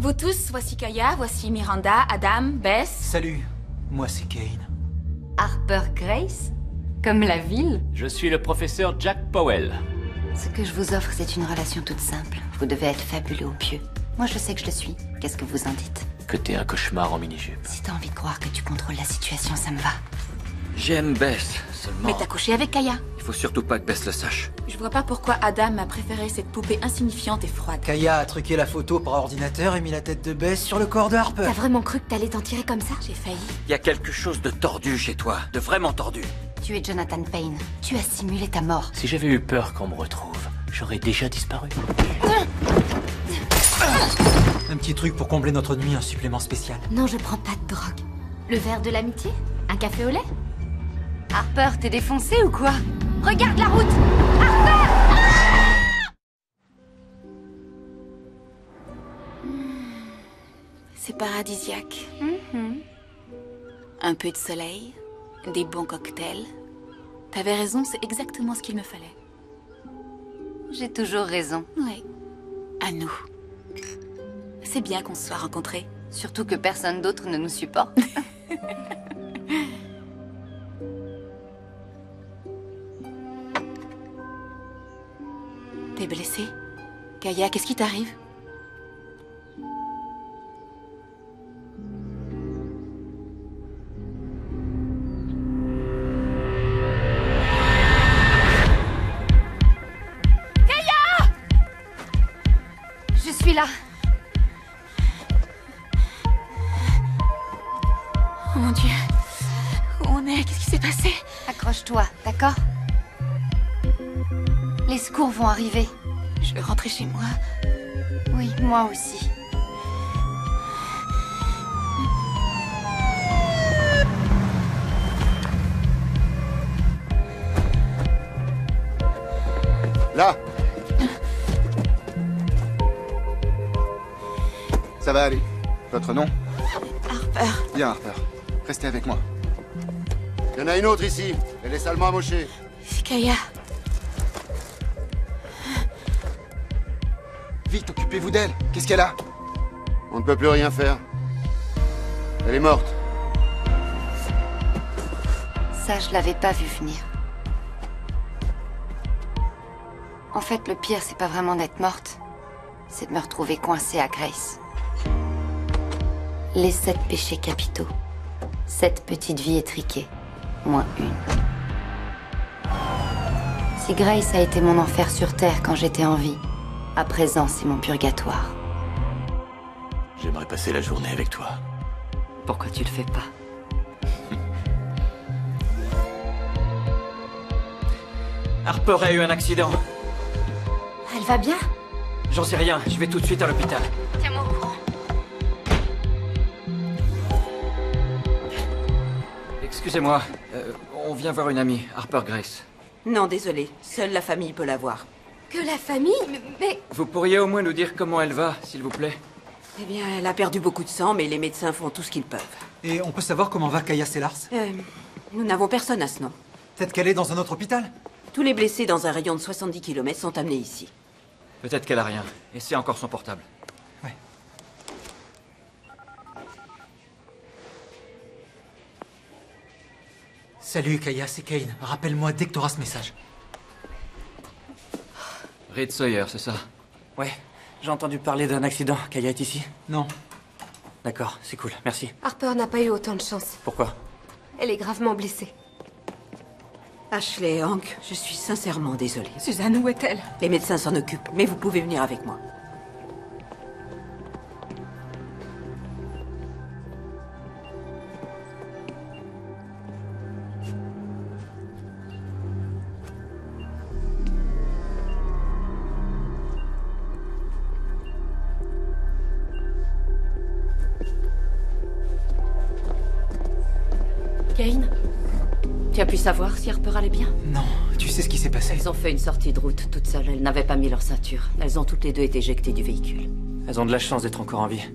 Vous tous, voici Kaya, voici Miranda, Adam, Bess. Salut, moi c'est Kane. Harper Grace? Comme la ville? Je suis le professeur Jack Powell. Ce que je vous offre, c'est une relation toute simple. Vous devez être fabuleux ou pieux. Moi, je sais que je le suis. Qu'est-ce que vous en dites? Que t'es un cauchemar en mini-jupe. Si t'as envie de croire que tu contrôles la situation, ça me va. J'aime Bess, seulement... Mais t'as couché avec Kaya. Il faut surtout pas que Bess le sache. Je vois pas pourquoi Adam a préféré cette poupée insignifiante et froide. Kaya a truqué la photo par ordinateur et mis la tête de Bess sur le corps de Harper. T'as vraiment cru que t'allais t'en tirer comme ça? J'ai failli. Il y a quelque chose de tordu chez toi, de vraiment tordu. Tu es Jonathan Payne. Tu as simulé ta mort. Si j'avais eu peur qu'on me retrouve, j'aurais déjà disparu. Un petit truc pour combler notre nuit, un supplément spécial. Non, je prends pas de drogue. Le verre de l'amitié? Un café au lait? Harper, t'es défoncé ou quoi? Regarde la route! C'est paradisiaque. Un peu de soleil, des bons cocktails. T'avais raison, c'est exactement ce qu'il me fallait. J'ai toujours raison. Ouais. À nous. C'est bien qu'on se soit rencontrés. Surtout que personne d'autre ne nous supporte. T'es blessée? Kaya, qu'est-ce qui t'arrive? Je suis là. Oh mon Dieu. Où on est? Qu'est-ce qui s'est passé? Accroche-toi, d'accord? Les secours vont arriver. Je vais rentrer chez moi. Oui, moi aussi. Là. Ça va aller. Votre nom? Harper. Bien, Harper. Restez avec moi. Il y en a une autre ici. Elle est salement amochée. Kaya. Vite, occupez-vous d'elle. Qu'est-ce qu'elle a? On ne peut plus rien faire. Elle est morte. Ça, je l'avais pas vu venir. En fait, le pire, c'est pas vraiment d'être morte. C'est de me retrouver coincée à Grace. Les 7 péchés capitaux. 7 petites vies étriquées. Moins une. Si Grace a été mon enfer sur Terre quand j'étais en vie, à présent, c'est mon purgatoire. J'aimerais passer la journée avec toi. Pourquoi tu le fais pas? Harper a eu un accident. Elle va bien? J'en sais rien, je vais tout de suite à l'hôpital. Tiens-moi au courant. Excusez-moi, on vient voir une amie, Harper Grace. Non, désolé. Seule la famille peut la voir. Que la famille? Mais... Vous pourriez au moins nous dire comment elle va, s'il vous plaît? Eh bien, elle a perdu beaucoup de sang, mais les médecins font tout ce qu'ils peuvent. Et on peut savoir comment va Kaya Sellars? Nous n'avons personne à ce nom. Peut-être qu'elle est dans un autre hôpital? Tous les blessés dans un rayon de 70 km sont amenés ici. Peut-être qu'elle a rien, et c'est encore son portable. Ouais. Salut Kaya, c'est Kane. Rappelle-moi dès que t'auras ce message. Reed Sawyer, c'est ça? Ouais, j'ai entendu parler d'un accident. Kaya est ici? Non. D'accord, c'est cool, merci. Harper n'a pas eu autant de chance. Pourquoi? Elle est gravement blessée. Ashley et Hank, je suis sincèrement désolée. Suzanne, où est-elle? Les médecins s'en occupent, mais vous pouvez venir avec moi. Kane, tu as pu savoir si Harper allait bien? Non, tu sais ce qui s'est passé? Elles ont fait une sortie de route toutes seules. Elles n'avaient pas mis leur ceinture. Elles ont toutes les deux été éjectées du véhicule. Elles ont de la chance d'être encore en vie.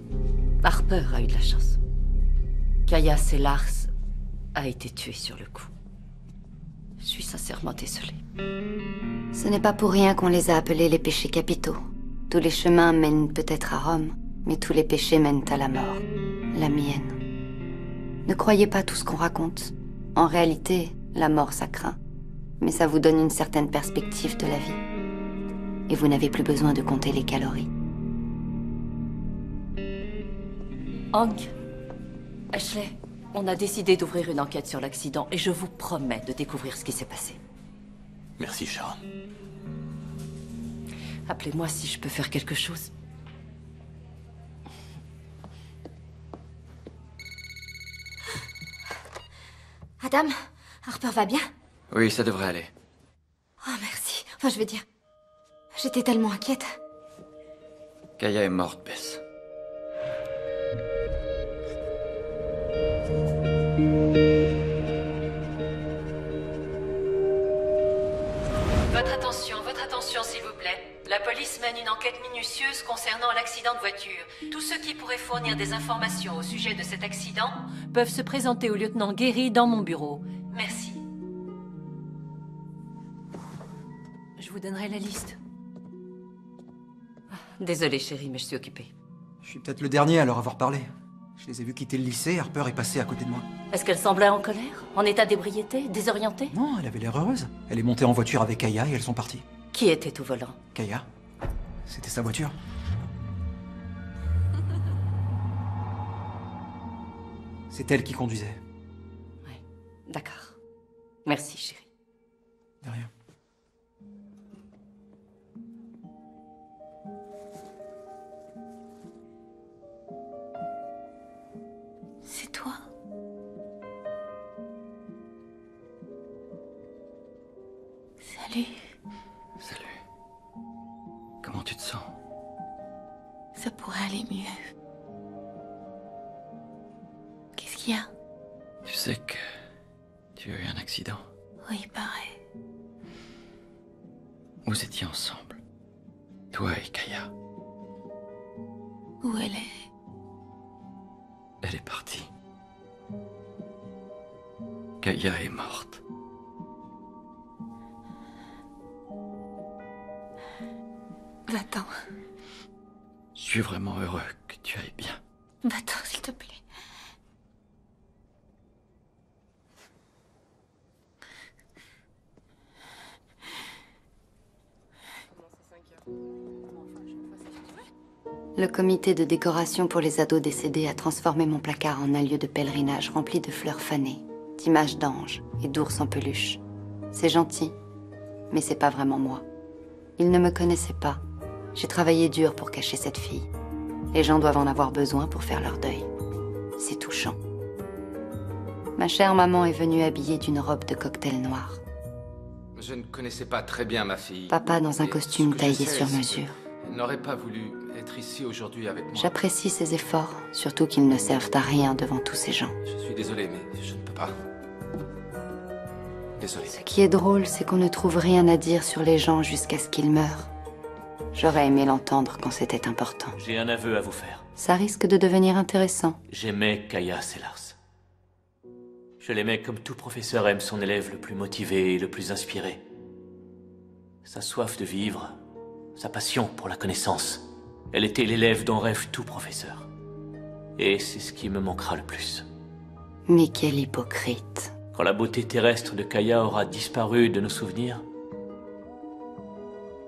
Harper a eu de la chance. Kaya Sellars a été tuée sur le coup. Je suis sincèrement désolée. Ce n'est pas pour rien qu'on les a appelés les péchés capitaux. Tous les chemins mènent peut-être à Rome, Mais tous les péchés mènent à la mort. La mienne. Ne croyez pas tout ce qu'on raconte. En réalité, la mort, ça craint. Mais ça vous donne une certaine perspective de la vie. Et vous n'avez plus besoin de compter les calories. Hank, Ashley, on a décidé d'ouvrir une enquête sur l'accident et je vous promets de découvrir ce qui s'est passé. Merci, Sharon. Appelez-moi si je peux faire quelque chose. Adam, Harper va bien? Oui, ça devrait aller. Oh, merci. Enfin, je veux dire... J'étais tellement inquiète. Kaya est morte, Bess. Votre attention, s'il vous plaît. La police mène une enquête minutieuse concernant l'accident de voiture. Tous ceux qui pourraient fournir des informations au sujet de cet accident peuvent se présenter au lieutenant Guéry dans mon bureau. Merci. Je vous donnerai la liste. Désolée, chérie, mais je suis occupée. Je suis peut-être le dernier à leur avoir parlé. Je les ai vus quitter le lycée, Harper est passée à côté de moi. Est-ce qu'elle semblait en colère? En état d'ébriété? Désorientée? Non, elle avait l'air heureuse. Elle est montée en voiture avec Kaya et elles sont parties. Qui était au volant? Kaya? C'était sa voiture. C'est elle qui conduisait. Oui, d'accord. Merci, chérie. De rien. C'est toi? Salut. Salut. Comment tu te sens? Ça pourrait aller mieux. Qu'est-ce qu'il y a? Tu sais que tu as eu un accident. Oui, pareil. Vous étiez ensemble. Toi et Kaya. Où elle est? Elle est partie. Kaya est morte. Va-t'en. Je suis vraiment heureux que tu ailles bien. Va-t'en, s'il te plaît. Le comité de décoration pour les ados décédés a transformé mon placard en un lieu de pèlerinage rempli de fleurs fanées, d'images d'anges et d'ours en peluche. C'est gentil, mais c'est pas vraiment moi. Ils ne me connaissaient pas. J'ai travaillé dur pour cacher cette fille. Les gens doivent en avoir besoin pour faire leur deuil. C'est touchant. Ma chère maman est venue habillée d'une robe de cocktail noir. Je ne connaissais pas très bien ma fille. Papa dans un Et costume ce que je taillé sais, sur c'est mesure. qu'elle n'aurait pas voulu être ici aujourd'hui avec moi. J'apprécie ses efforts, surtout qu'ils ne servent à rien devant tous ces gens. Je suis désolé, mais je ne peux pas. Désolé. Ce qui est drôle, c'est qu'on ne trouve rien à dire sur les gens jusqu'à ce qu'ils meurent. J'aurais aimé l'entendre quand c'était important. J'ai un aveu à vous faire. Ça risque de devenir intéressant. J'aimais Kaya Sellars. Je l'aimais comme tout professeur aime son élève le plus motivé et le plus inspiré. Sa soif de vivre, sa passion pour la connaissance. Elle était l'élève dont rêve tout professeur. Et c'est ce qui me manquera le plus. Mais quel hypocrite. Quand la beauté terrestre de Kaya aura disparu de nos souvenirs,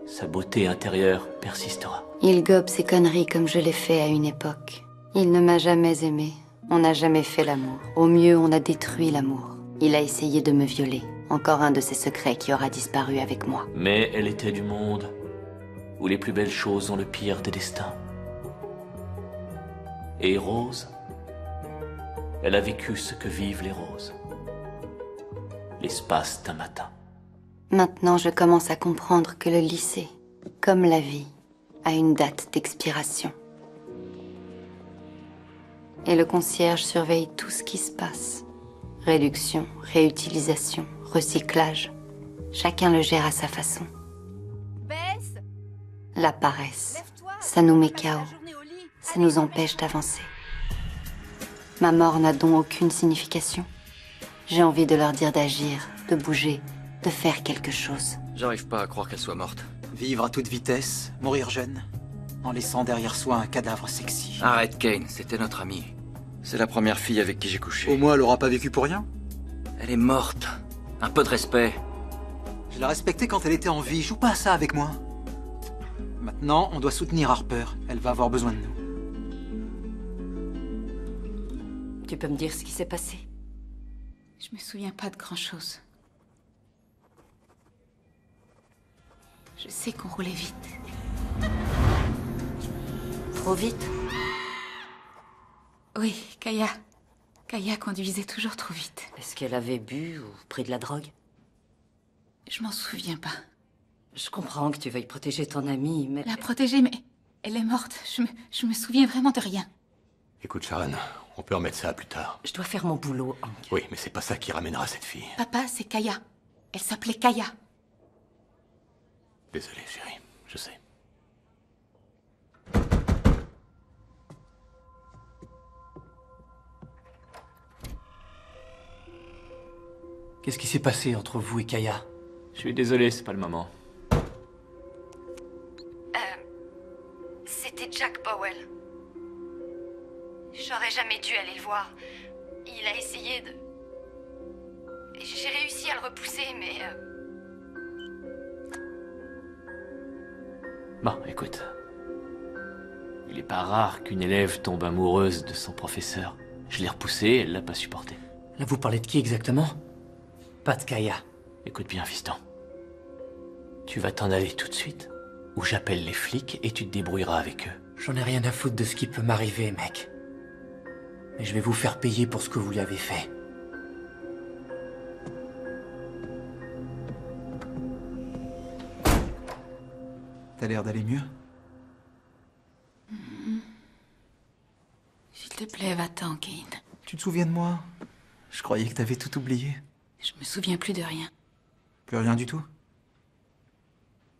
sa beauté intérieure persistera. Il gobe ses conneries comme je l'ai fait à une époque. Il ne m'a jamais aimé. On n'a jamais fait l'amour. Au mieux, on a détruit l'amour. Il a essayé de me violer. Encore un de ses secrets qui aura disparu avec moi. Mais elle était du monde où les plus belles choses ont le pire des destins. Et Rose, elle a vécu ce que vivent les roses. L'espace d'un matin. Maintenant, je commence à comprendre que le lycée, comme la vie, a une date d'expiration. Et le concierge surveille tout ce qui se passe. Réduction, réutilisation, recyclage. Chacun le gère à sa façon. Bess, La paresse, lève-toi. ça nous met Passer la KO. journée au lit. Ça Allez, nous empêche d'avancer. Ma mort n'a donc aucune signification. J'ai envie de leur dire d'agir, de bouger, de faire quelque chose. J'arrive pas à croire qu'elle soit morte. Vivre à toute vitesse, mourir jeune. en laissant derrière soi un cadavre sexy. Arrête, Kane, c'était notre amie. C'est la première fille avec qui j'ai couché. Au moins, elle aura pas vécu pour rien. Elle est morte. Un peu de respect. Je la respectais quand elle était en vie. Joue pas à ça avec moi. Maintenant, on doit soutenir Harper. Elle va avoir besoin de nous. Tu peux me dire ce qui s'est passé? Je me souviens pas de grand-chose. Je sais qu'on roulait vite. Trop vite? Oui, Kaya. Kaya conduisait toujours trop vite. Est-ce qu'elle avait bu ou pris de la drogue? Je m'en souviens pas. Je comprends que tu veuilles protéger ton amie, mais... La protéger, mais elle est morte. Je me souviens vraiment de rien. Écoute, Sharon, on peut remettre ça plus tard. Je dois faire mon boulot, Hank. Oui, mais c'est pas ça qui ramènera cette fille. Papa, c'est Kaya. Elle s'appelait Kaya. Désolé, chérie, je sais. Qu'est-ce qui s'est passé entre vous et Kaya? Je suis désolé, c'est pas le moment. C'était Jack Powell. J'aurais jamais dû aller le voir. Il a essayé de... J'ai réussi à le repousser, mais... Bon, écoute. Il est pas rare qu'une élève tombe amoureuse de son professeur. Je l'ai repoussée, elle l'a pas supporté. Là, vous parlez de qui exactement? Pas de Kaya. Écoute bien, fiston. Tu vas t'en aller tout de suite, ou j'appelle les flics et tu te débrouilleras avec eux. J'en ai rien à foutre de ce qui peut m'arriver, mec. Mais je vais vous faire payer pour ce que vous lui avez fait. T'as l'air d'aller mieux. S'il te plaît, va-t'en, Kane. Tu te souviens de moi? Je croyais que t'avais tout oublié. Je me souviens plus de rien. Plus rien du tout?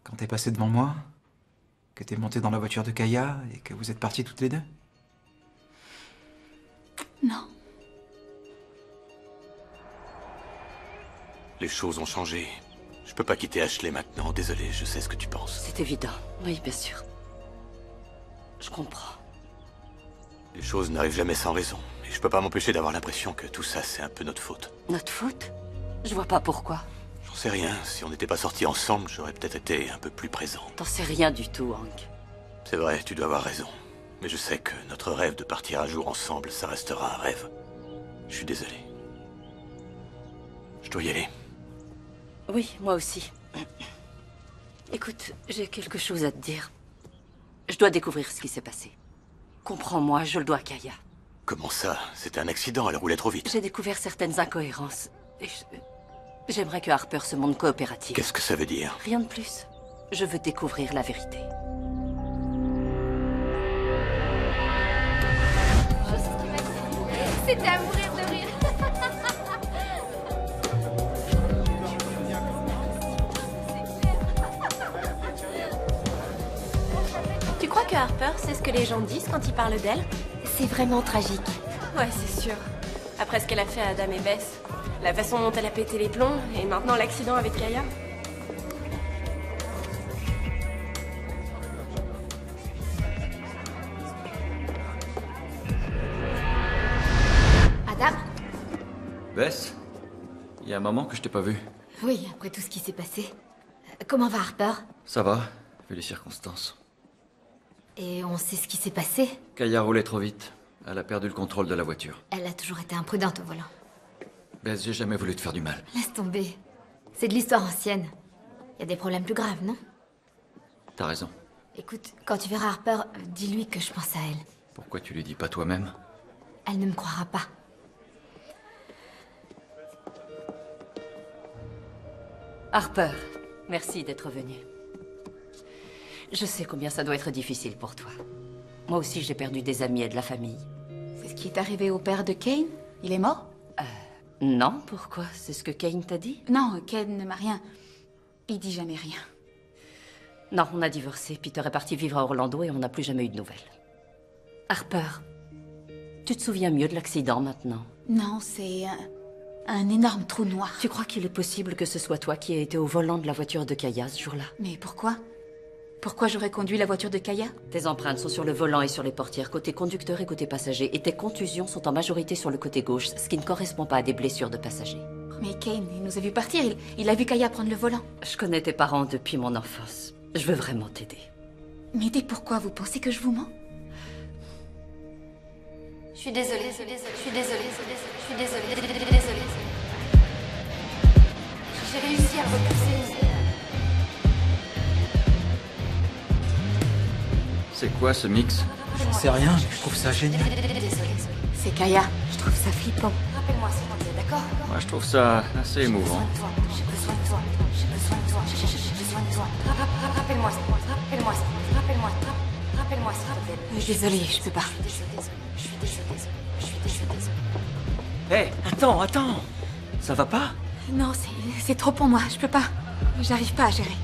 Quand t'es passé devant moi, que t'es monté dans la voiture de Kaya et que vous êtes partis toutes les deux? Non. Les choses ont changé. Je peux pas quitter Ashley maintenant, désolé, je sais ce que tu penses. C'est évident. Oui, bien sûr. Je comprends. Les choses n'arrivent jamais sans raison, et je peux pas m'empêcher d'avoir l'impression que tout ça, c'est un peu notre faute. Notre faute? Je vois pas pourquoi. J'en sais rien, si on n'était pas sortis ensemble, j'aurais peut-être été un peu plus présent. T'en sais rien du tout, Hank. C'est vrai, tu dois avoir raison. Mais je sais que notre rêve de partir un jour ensemble, ça restera un rêve. Je suis désolé. Je dois y aller. Oui, moi aussi. Écoute, j'ai quelque chose à te dire. Je dois découvrir ce qui s'est passé. Comprends-moi, je le dois à Kaya. Comment ça? C'était un accident, elle roulait trop vite. J'ai découvert certaines incohérences. Et j'aimerais que Harper se montre coopérative. Qu'est-ce que ça veut dire? Rien de plus. Je veux découvrir la vérité. C'était à mourir de rire. Tu crois que Harper sait ce que les gens disent quand ils parlent d'elle? C'est vraiment tragique. Ouais, c'est sûr. Après ce qu'elle a fait à Adam et Bess, la façon dont elle a pété les plombs, et maintenant l'accident avec Kaya. Adam? Bess? Il y a un moment que je t'ai pas vu. Oui, après tout ce qui s'est passé. Comment va Harper? Ça va, vu les circonstances. Et on sait ce qui s'est passé? Kaya roulait trop vite. Elle a perdu le contrôle de la voiture. Elle a toujours été imprudente au volant. Bess, j'ai jamais voulu te faire du mal. Laisse tomber. C'est de l'histoire ancienne. Il y a des problèmes plus graves, non? T'as raison. Écoute, quand tu verras Harper, dis-lui que je pense à elle. Pourquoi tu lui dis pas toi-même? Elle ne me croira pas. Harper, merci d'être venu. Je sais combien ça doit être difficile pour toi. Moi aussi, j'ai perdu des amis et de la famille. C'est ce qui est arrivé au père de Kane? Il est mort? Non, pourquoi? C'est ce que Kane t'a dit? Non, Kane ne m'a rien. Il dit jamais rien. Non, on a divorcé. Peter est parti vivre à Orlando et on n'a plus jamais eu de nouvelles. Harper, tu te souviens mieux de l'accident maintenant? Non, c'est un énorme trou noir. Tu crois qu'il est possible que ce soit toi qui aies été au volant de la voiture de Kaya ce jour-là? Mais pourquoi? Pourquoi j'aurais conduit la voiture de Kaya? Tes empreintes sont sur le volant et sur les portières, côté conducteur et côté passager, et tes contusions sont en majorité sur le côté gauche, ce qui ne correspond pas à des blessures de passager. Mais Kane, il nous a vu partir, il a vu Kaya prendre le volant. Je connais tes parents depuis mon enfance. Je veux vraiment t'aider. M'aider pourquoi? Vous pensez que je vous mens? Je suis désolée, je suis désolée. J'ai réussi à le repousser. C'est quoi ce mix? J'en sais rien, mais je trouve ça génial. C'est Kaya. Je trouve ça flippant. Rappelle-moi s'il te plaît, d'accord? Moi, je trouve ça assez émouvant. J'ai besoin de toi. J'ai besoin de toi. J'ai besoin de toi. Rappelle-moi, s'il te plaît. Désolée, je peux pas. Je suis désolée. Hé, attends. Ça va pas? Non, c'est trop pour moi, je peux pas. J'arrive pas à gérer.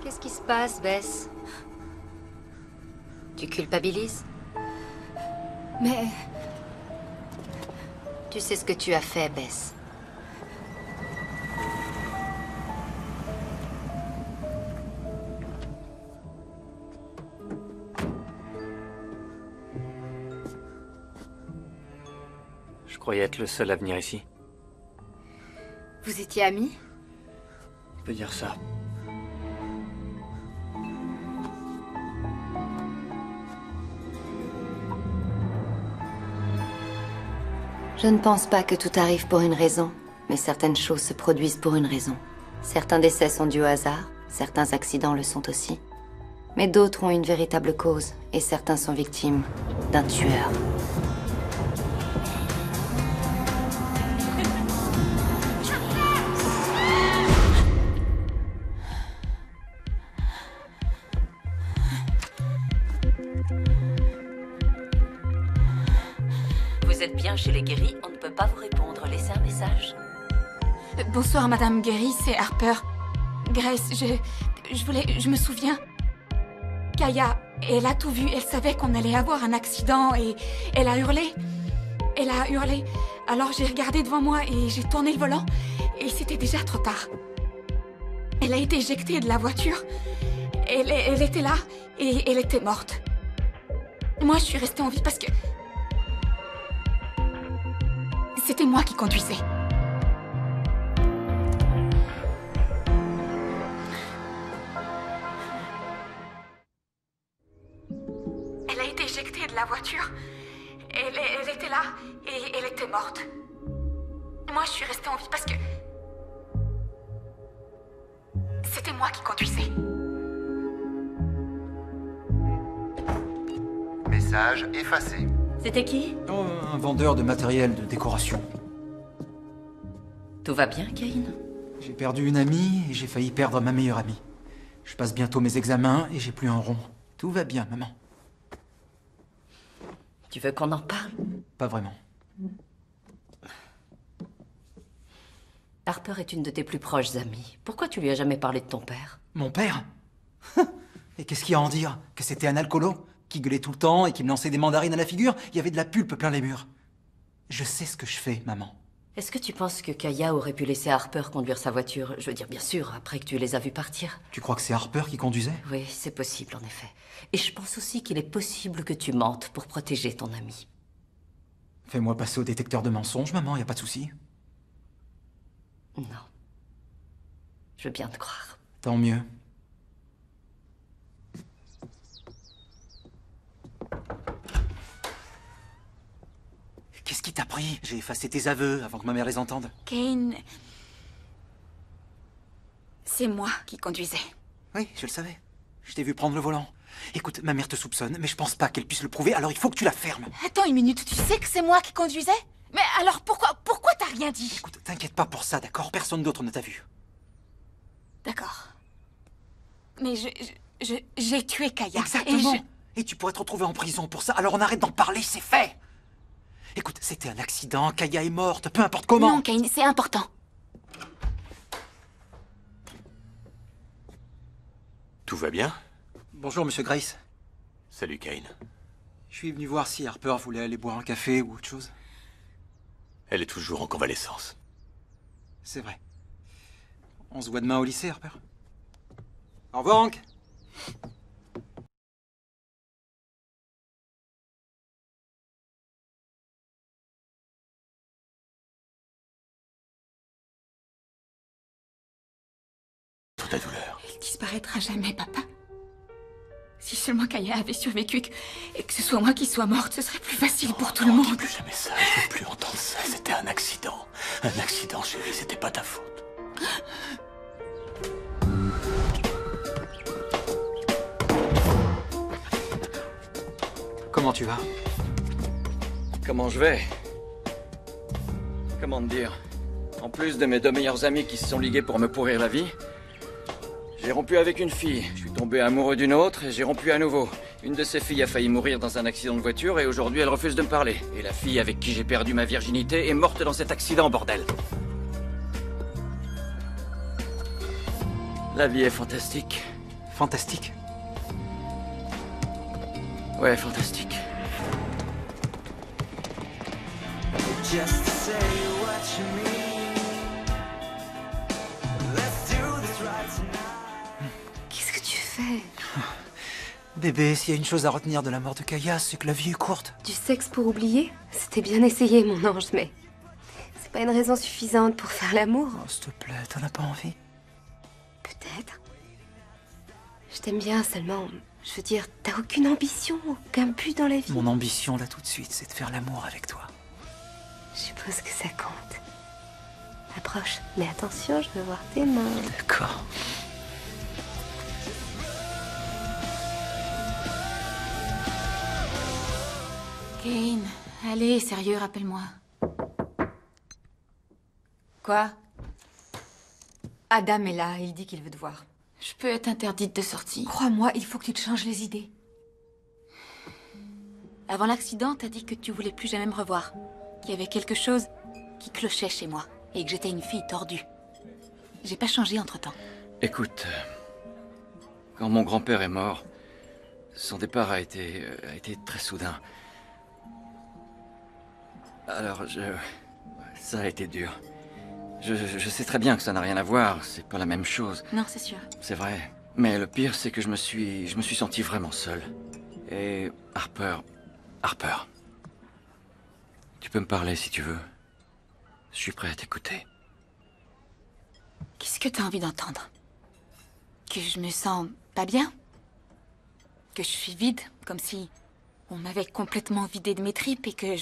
Qu'est-ce qui se passe, Bess? Tu culpabilises? Mais... Tu sais ce que tu as fait, Bess. Je croyais être le seul à venir ici. Vous étiez amis? On peut dire ça. Je ne pense pas que tout arrive pour une raison, mais certaines choses se produisent pour une raison. Certains décès sont dus au hasard, certains accidents le sont aussi. Mais d'autres ont une véritable cause, et certains sont victimes d'un tueur. Vous êtes bien chez les guéris, on ne peut pas vous répondre. Laissez un message. Bonsoir, Madame Guéry, c'est Harper. Grace, je me souviens. Kaya, elle a tout vu. Elle savait qu'on allait avoir un accident et elle a hurlé. Elle a hurlé. Alors j'ai regardé devant moi et j'ai tourné le volant et c'était déjà trop tard. Elle a été éjectée de la voiture. Elle était là et elle était morte. Moi, je suis restée en vie parce que... C'était moi qui conduisais. Elle a été éjectée de la voiture. Elle était là et elle était morte. Moi, je suis restée en vie parce que... C'était moi qui conduisais. Message effacé. C'était qui? Oh, un vendeur de matériel de décoration. Tout va bien, Kane? J'ai perdu une amie et j'ai failli perdre ma meilleure amie. Je passe bientôt mes examens et j'ai plus un rond. Tout va bien, maman. Tu veux qu'on en parle? Pas vraiment. Harper est une de tes plus proches amies. Pourquoi tu lui as jamais parlé de ton père? Mon père? Et qu'est-ce qu'il y a à en dire? Que c'était un alcoolo? Qui gueulait tout le temps et qui me lançait des mandarines à la figure? Il y avait de la pulpe plein les murs. Je sais ce que je fais, maman. Est-ce que tu penses que Kaya aurait pu laisser Harper conduire sa voiture? Je veux dire, bien sûr, après que tu les as vus partir. Tu crois que c'est Harper qui conduisait? Oui, c'est possible, en effet. Et je pense aussi qu'il est possible que tu mentes pour protéger ton ami. Fais-moi passer au détecteur de mensonges, maman, y a pas de souci. Non. Je veux bien te croire. Tant mieux. Qu'est-ce qui t'a pris? J'ai effacé tes aveux avant que ma mère les entende. Kane... C'est moi qui conduisais. Oui, je le savais. Je t'ai vu prendre le volant. Écoute, ma mère te soupçonne, mais je pense pas qu'elle puisse le prouver, alors il faut que tu la fermes. Attends une minute, tu sais que c'est moi qui conduisais? Mais alors pourquoi t'as rien dit? Écoute, t'inquiète pas pour ça, d'accord? Personne d'autre ne t'a vu. D'accord. Mais j'ai tué Kaya. Exactement. Et tu pourrais te retrouver en prison pour ça, alors on arrête d'en parler, c'est fait. Écoute, c'était un accident, Kaya est morte, peu importe comment. Non, Kane, c'est important. Tout va bien? Bonjour, monsieur Grace. Salut, Kane. Je suis venu voir si Harper voulait aller boire un café ou autre chose. Elle est toujours en convalescence. C'est vrai. On se voit demain au lycée, Harper. Au revoir, Hank. Toute la douleur. Elle disparaîtra jamais, papa. Si seulement Kaya avait survécu et que ce soit moi qui sois morte, ce serait plus facile pour tout le monde. Plus jamais ça, je veux plus entendre ça. C'était un accident. Un accident, chérie, c'était pas ta faute. Comment tu vas? Comment je vais? Comment te dire? En plus de mes 2 meilleurs amis qui se sont ligués pour me pourrir la vie, j'ai rompu avec une fille, je suis tombé amoureux d'une autre et j'ai rompu à nouveau. Une de ces filles a failli mourir dans un accident de voiture et aujourd'hui elle refuse de me parler. Et la fille avec qui j'ai perdu ma virginité est morte dans cet accident, bordel. La vie est fantastique. Fantastique? Ouais, fantastique. Just say what you mean. Let's do this right tonight. Qu'est-ce que tu fais? Bébé, s'il y a une chose à retenir de la mort de Kaya, c'est que la vie est courte. Du sexe pour oublier? C'était bien essayé, mon ange, mais c'est pas une raison suffisante pour faire l'amour. Oh, s'il te plaît, t'en as pas envie? Peut-être. Je t'aime bien, seulement, je veux dire, t'as aucune ambition, aucun but dans la vie. Mon ambition, là, tout de suite, c'est de faire l'amour avec toi. Je suppose que ça compte. Approche, mais attention, je veux voir tes mains. D'accord. Kane, allez, sérieux, rappelle-moi. Quoi? Adam est là, il dit qu'il veut te voir. Je peux être interdite de sortie. Crois-moi, il faut que tu te changes les idées. Avant l'accident, t'as dit que tu voulais plus jamais me revoir. Qu'il y avait quelque chose qui clochait chez moi. Et que j'étais une fille tordue. J'ai pas changé entre-temps. Écoute, quand mon grand-père est mort, son départ a été très soudain. Alors, ça a été dur. Je sais très bien que ça n'a rien à voir, c'est pas la même chose. Non, c'est sûr. C'est vrai. Mais le pire, c'est que je me suis senti vraiment seul. Et Harper... Tu peux me parler si tu veux. Je suis prêt à t'écouter. Qu'est-ce que t'as envie d'entendre? Que je me sens pas bien? Que je suis vide, comme si on m'avait complètement vidé de mes tripes et que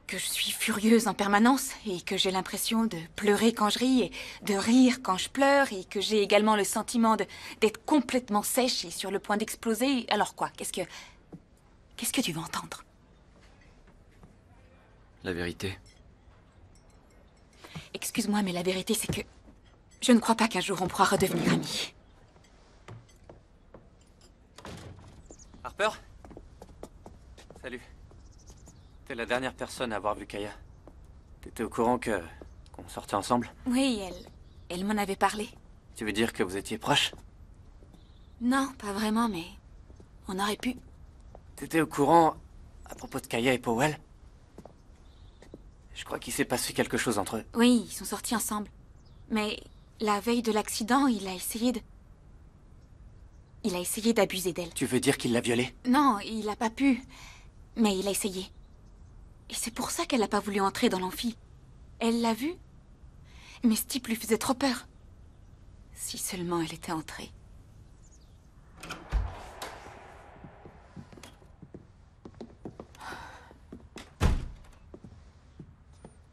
je suis furieuse en permanence et que j'ai l'impression de pleurer quand je ris et de rire quand je pleure et que j'ai également le sentiment d'être complètement sèche et sur le point d'exploser. Alors quoi? Qu'est-ce que tu veux entendre? La vérité. Excuse-moi, mais la vérité, c'est que je ne crois pas qu'un jour on pourra redevenir amis. Harper? Salut. T'es la dernière personne à avoir vu Kaya. T'étais au courant qu'on sortait ensemble? Oui, elle m'en avait parlé. Tu veux dire que vous étiez proches? Non, pas vraiment, mais on aurait pu. T'étais au courant à propos de Kaya et Powell? Je crois qu'il s'est passé quelque chose entre eux. Oui, ils sont sortis ensemble. Mais la veille de l'accident, il a essayé d'abuser d'elle. Tu veux dire qu'il l'a violée? Non, il a pas pu. Mais il a essayé. Et c'est pour ça qu'elle n'a pas voulu entrer dans l'amphi. Elle l'a vu. Mais ce type lui faisait trop peur. Si seulement elle était entrée.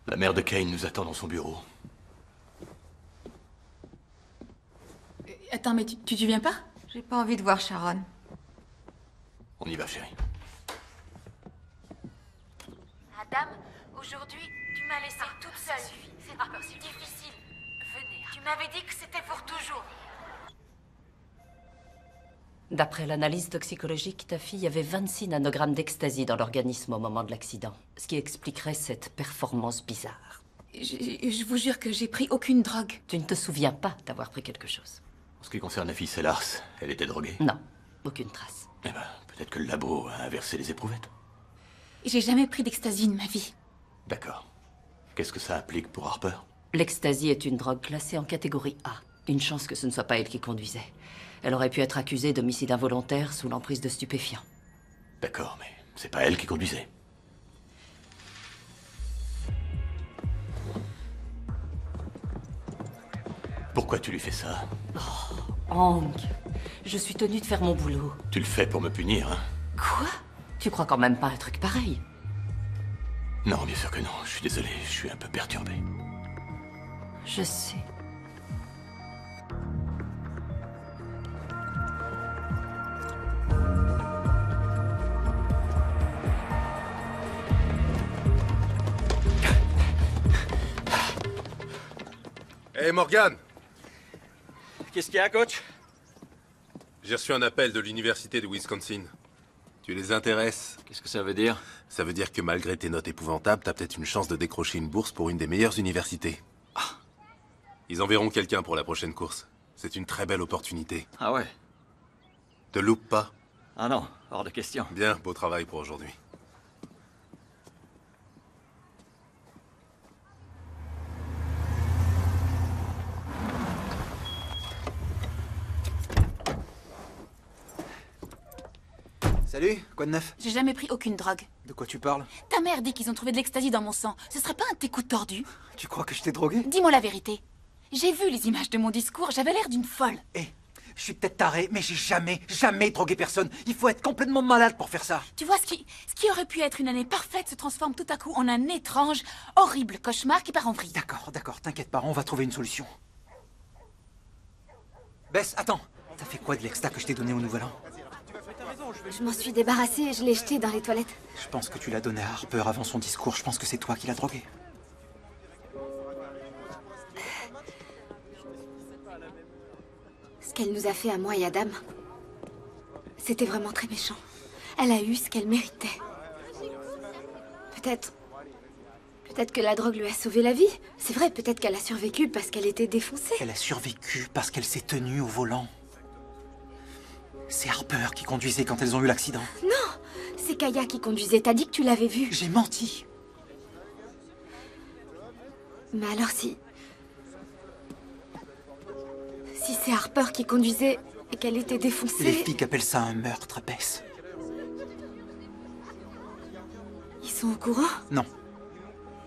La mère de Kane nous attend dans son bureau. Attends, mais tu viens pas? J'ai pas envie de voir Sharon. On y va, chérie. Adam, aujourd'hui, tu m'as laissée toute seule. C'est difficile. Venez. Tu m'avais dit que c'était pour toujours. D'après l'analyse toxicologique, ta fille avait 26 nanogrammes d'ecstasy dans l'organisme au moment de l'accident, ce qui expliquerait cette performance bizarre. Je vous jure que j'ai pris aucune drogue. Tu ne te souviens pas d'avoir pris quelque chose? En ce qui concerne la fille Sellars, elle était droguée? Non, aucune trace. Eh ben, peut-être que le labo a inversé les éprouvettes. J'ai jamais pris d'ecstasy de ma vie. D'accord. Qu'est-ce que ça implique pour Harper? L'ecstasy est une drogue classée en catégorie A. Une chance que ce ne soit pas elle qui conduisait. Elle aurait pu être accusée d'homicide involontaire sous l'emprise de stupéfiants. D'accord, mais c'est pas elle qui conduisait. Pourquoi tu lui fais ça? Oh, Hank, je suis tenue de faire mon boulot. Tu le fais pour me punir, hein? Quoi? Tu crois quand même pas à un truc pareil? Non, bien sûr que non. Je suis désolé, je suis un peu perturbé. Je sais. Hey Morgan! Qu'est-ce qu'il y a, coach? J'ai reçu un appel de l'université de Wisconsin. Tu les intéresses? Qu'est-ce que ça veut dire? Ça veut dire que malgré tes notes épouvantables, t'as peut-être une chance de décrocher une bourse pour une des meilleures universités. Ils enverront quelqu'un pour la prochaine course. C'est une très belle opportunité. Ah ouais? Te loupe pas. Ah non, hors de question. Bien, beau travail pour aujourd'hui. Salut, quoi de neuf? J'ai jamais pris aucune drogue. De quoi tu parles? Ta mère dit qu'ils ont trouvé de l'ecstasy dans mon sang. Ce serait pas un de tes coups tordus? Tu crois que je t'ai drogué? Dis-moi la vérité. J'ai vu les images de mon discours, j'avais l'air d'une folle. Je suis peut-être taré, mais j'ai jamais drogué personne. Il faut être complètement malade pour faire ça. Tu vois, ce qui aurait pu être une année parfaite se transforme tout à coup en un étrange, horrible cauchemar qui part en vrille. D'accord, t'inquiète pas, on va trouver une solution. Bess, attends. T'as fait quoi de l'exta que je t'ai donné au Nouvel An? Je m'en suis débarrassée et je l'ai jeté dans les toilettes. Je pense que tu l'as donné à Harper avant son discours. Je pense que c'est toi qui l'as drogué. Ce qu'elle nous a fait à moi et à Dame, c'était vraiment très méchant. Elle a eu ce qu'elle méritait. Peut-être que la drogue lui a sauvé la vie. C'est vrai, peut-être qu'elle a survécu parce qu'elle était défoncée. Elle a survécu parce qu'elle s'est tenue au volant. C'est Harper qui conduisait quand elles ont eu l'accident. Non, c'est Kaya qui conduisait. T'as dit que tu l'avais vue. J'ai menti. Mais alors si c'est Harper qui conduisait et qu'elle était défoncée... Les flics appellent ça un meurtre, Bess. Ils sont au courant? Non.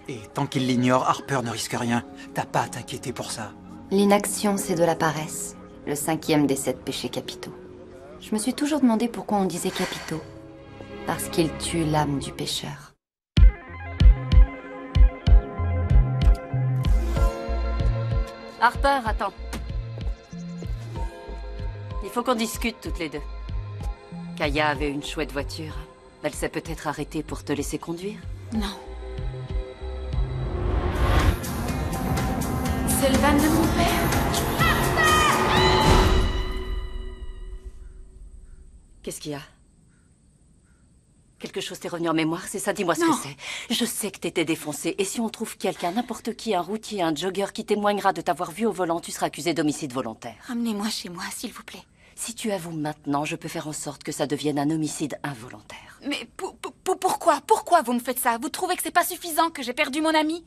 Et tant qu'ils l'ignorent, Harper ne risque rien. T'as pas à t'inquiéter pour ça. L'inaction, c'est de la paresse. Le 5e des 7 péchés capitaux. Je me suis toujours demandé pourquoi on disait capitaux. Parce qu'il tue l'âme du pécheur. Harper, attends. Il faut qu'on discute toutes les deux. Kaya avait une chouette voiture. Elle s'est peut-être arrêtée pour te laisser conduire? Non. C'est le van de mon père. Qu'est-ce qu'il y a? Quelque chose t'est revenu en mémoire, c'est ça? Dis-moi ce que c'est. Je sais que t'étais défoncé. Et si on trouve quelqu'un, n'importe qui, un routier, un jogger, qui témoignera de t'avoir vu au volant, tu seras accusé d'homicide volontaire. Ramenez-moi chez moi, s'il vous plaît. Si tu avoues maintenant, je peux faire en sorte que ça devienne un homicide involontaire. Mais pourquoi? Pourquoi vous me faites ça? Vous trouvez que c'est pas suffisant que j'ai perdu mon ami?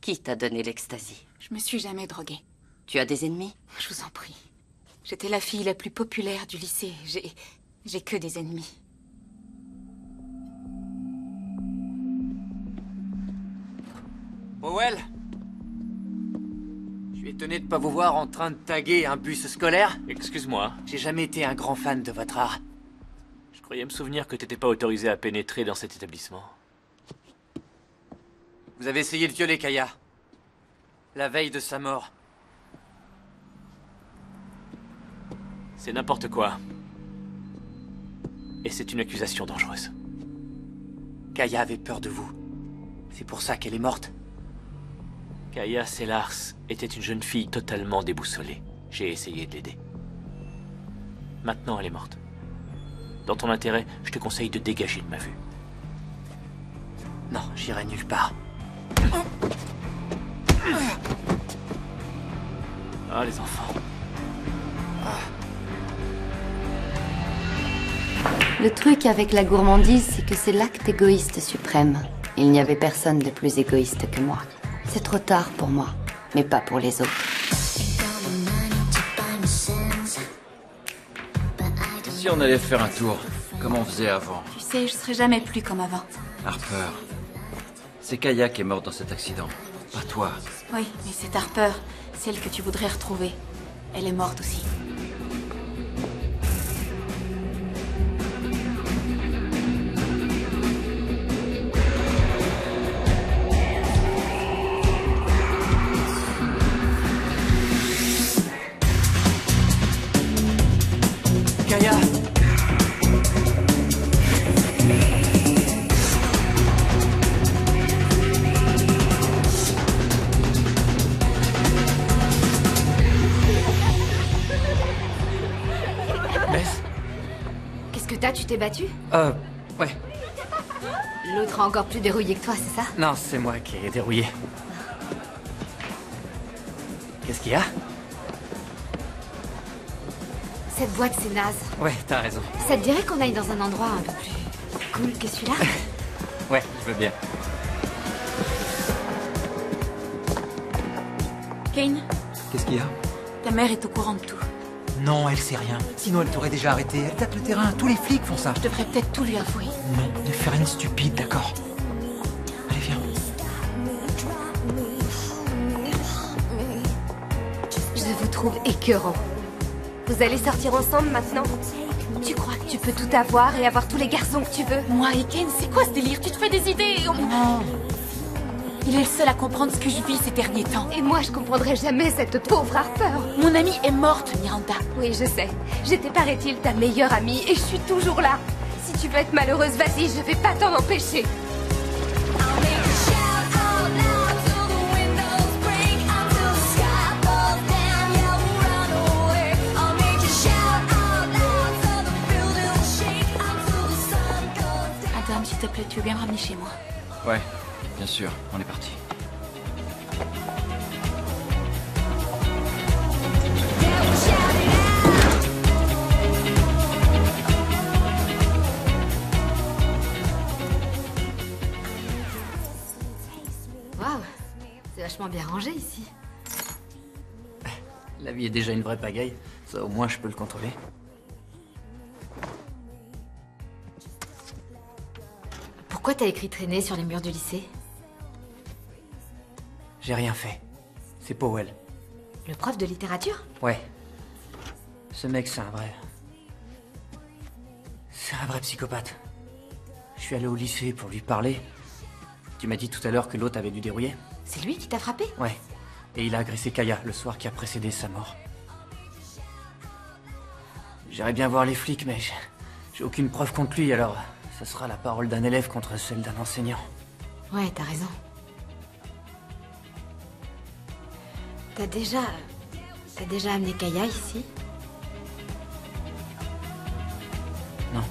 Qui t'a donné l'ecstasy? Je me suis jamais droguée. Tu as des ennemis? Je vous en prie. J'étais la fille la plus populaire du lycée. J'ai que des ennemis. Powell? Je suis étonné de pas vous voir en train de taguer un bus scolaire. Excuse-moi. J'ai jamais été un grand fan de votre art. Je croyais me souvenir que t'étais pas autorisé à pénétrer dans cet établissement. Vous avez essayé de violer Kaya. La veille de sa mort. C'est n'importe quoi. Et c'est une accusation dangereuse. Kaya avait peur de vous. C'est pour ça qu'elle est morte. Kaya Sellars était une jeune fille totalement déboussolée. J'ai essayé de l'aider. Maintenant, elle est morte. Dans ton intérêt, je te conseille de dégager de ma vue. Non, j'irai nulle part. Ah, les enfants. Le truc avec la gourmandise, c'est que c'est l'acte égoïste suprême. Il n'y avait personne de plus égoïste que moi. C'est trop tard pour moi, mais pas pour les autres. Si on allait faire un tour, comme on faisait avant. Tu sais, je serai jamais plus comme avant. Harper, c'est Kaya qui est morte dans cet accident, pas toi. Oui, mais c'est Harper, celle que tu voudrais retrouver. Elle est morte aussi. Kaya! Qu'est-ce que t'as? Tu t'es battu? Ouais. L'autre a encore plus dérouillé que toi, c'est ça? Non, c'est moi qui ai dérouillé. Qu'est-ce qu'il y a? Cette boîte, c'est naze. Ouais, t'as raison. Ça te dirait qu'on aille dans un endroit un peu plus cool que celui-là? Ouais, je veux bien. Kane, Qu'est-ce qu'il y a? ta mère est au courant de tout. Non, elle sait rien. Sinon, elle t'aurait déjà arrêté. Elle tâte le terrain. Tous les flics font ça. Je devrais peut-être tout lui avouer. Non, ne fais rien de stupide, d'accord? Allez, viens. Je vous trouve écœurant. Vous allez sortir ensemble maintenant? Tu crois que tu peux tout avoir et avoir tous les garçons que tu veux? Moi et Kane, c'est quoi ce délire? Tu te fais des idées? Non. Il est le seul à comprendre ce que je vis ces derniers temps. Et moi, je comprendrai jamais cette pauvre Harper. Mon amie est morte, Miranda. Oui, je sais. J'étais, paraît-il, ta meilleure amie et je suis toujours là. Si tu veux être malheureuse, vas-y, je vais pas t'en empêcher. Adam, s'il te plaît, tu veux bien me ramener chez moi? Ouais, bien sûr, on est parti. Waouh, c'est vachement bien rangé ici. La vie est déjà une vraie pagaille. Ça, au moins, je peux le contrôler. Pourquoi t'as écrit traîner sur les murs du lycée? J'ai rien fait. C'est Powell. Le prof de littérature? Ouais. Ce mec, c'est un vrai... C'est un vrai psychopathe. Je suis allé au lycée pour lui parler. Tu m'as dit tout à l'heure que l'autre avait dû dérouiller? C'est lui qui t'a frappé? Ouais. Et il a agressé Kaya le soir qui a précédé sa mort. J'irais bien voir les flics, mais j'ai aucune preuve contre lui, alors ça sera la parole d'un élève contre celle d'un enseignant. Ouais, t'as raison. T'as déjà amené Kaya ici? Non.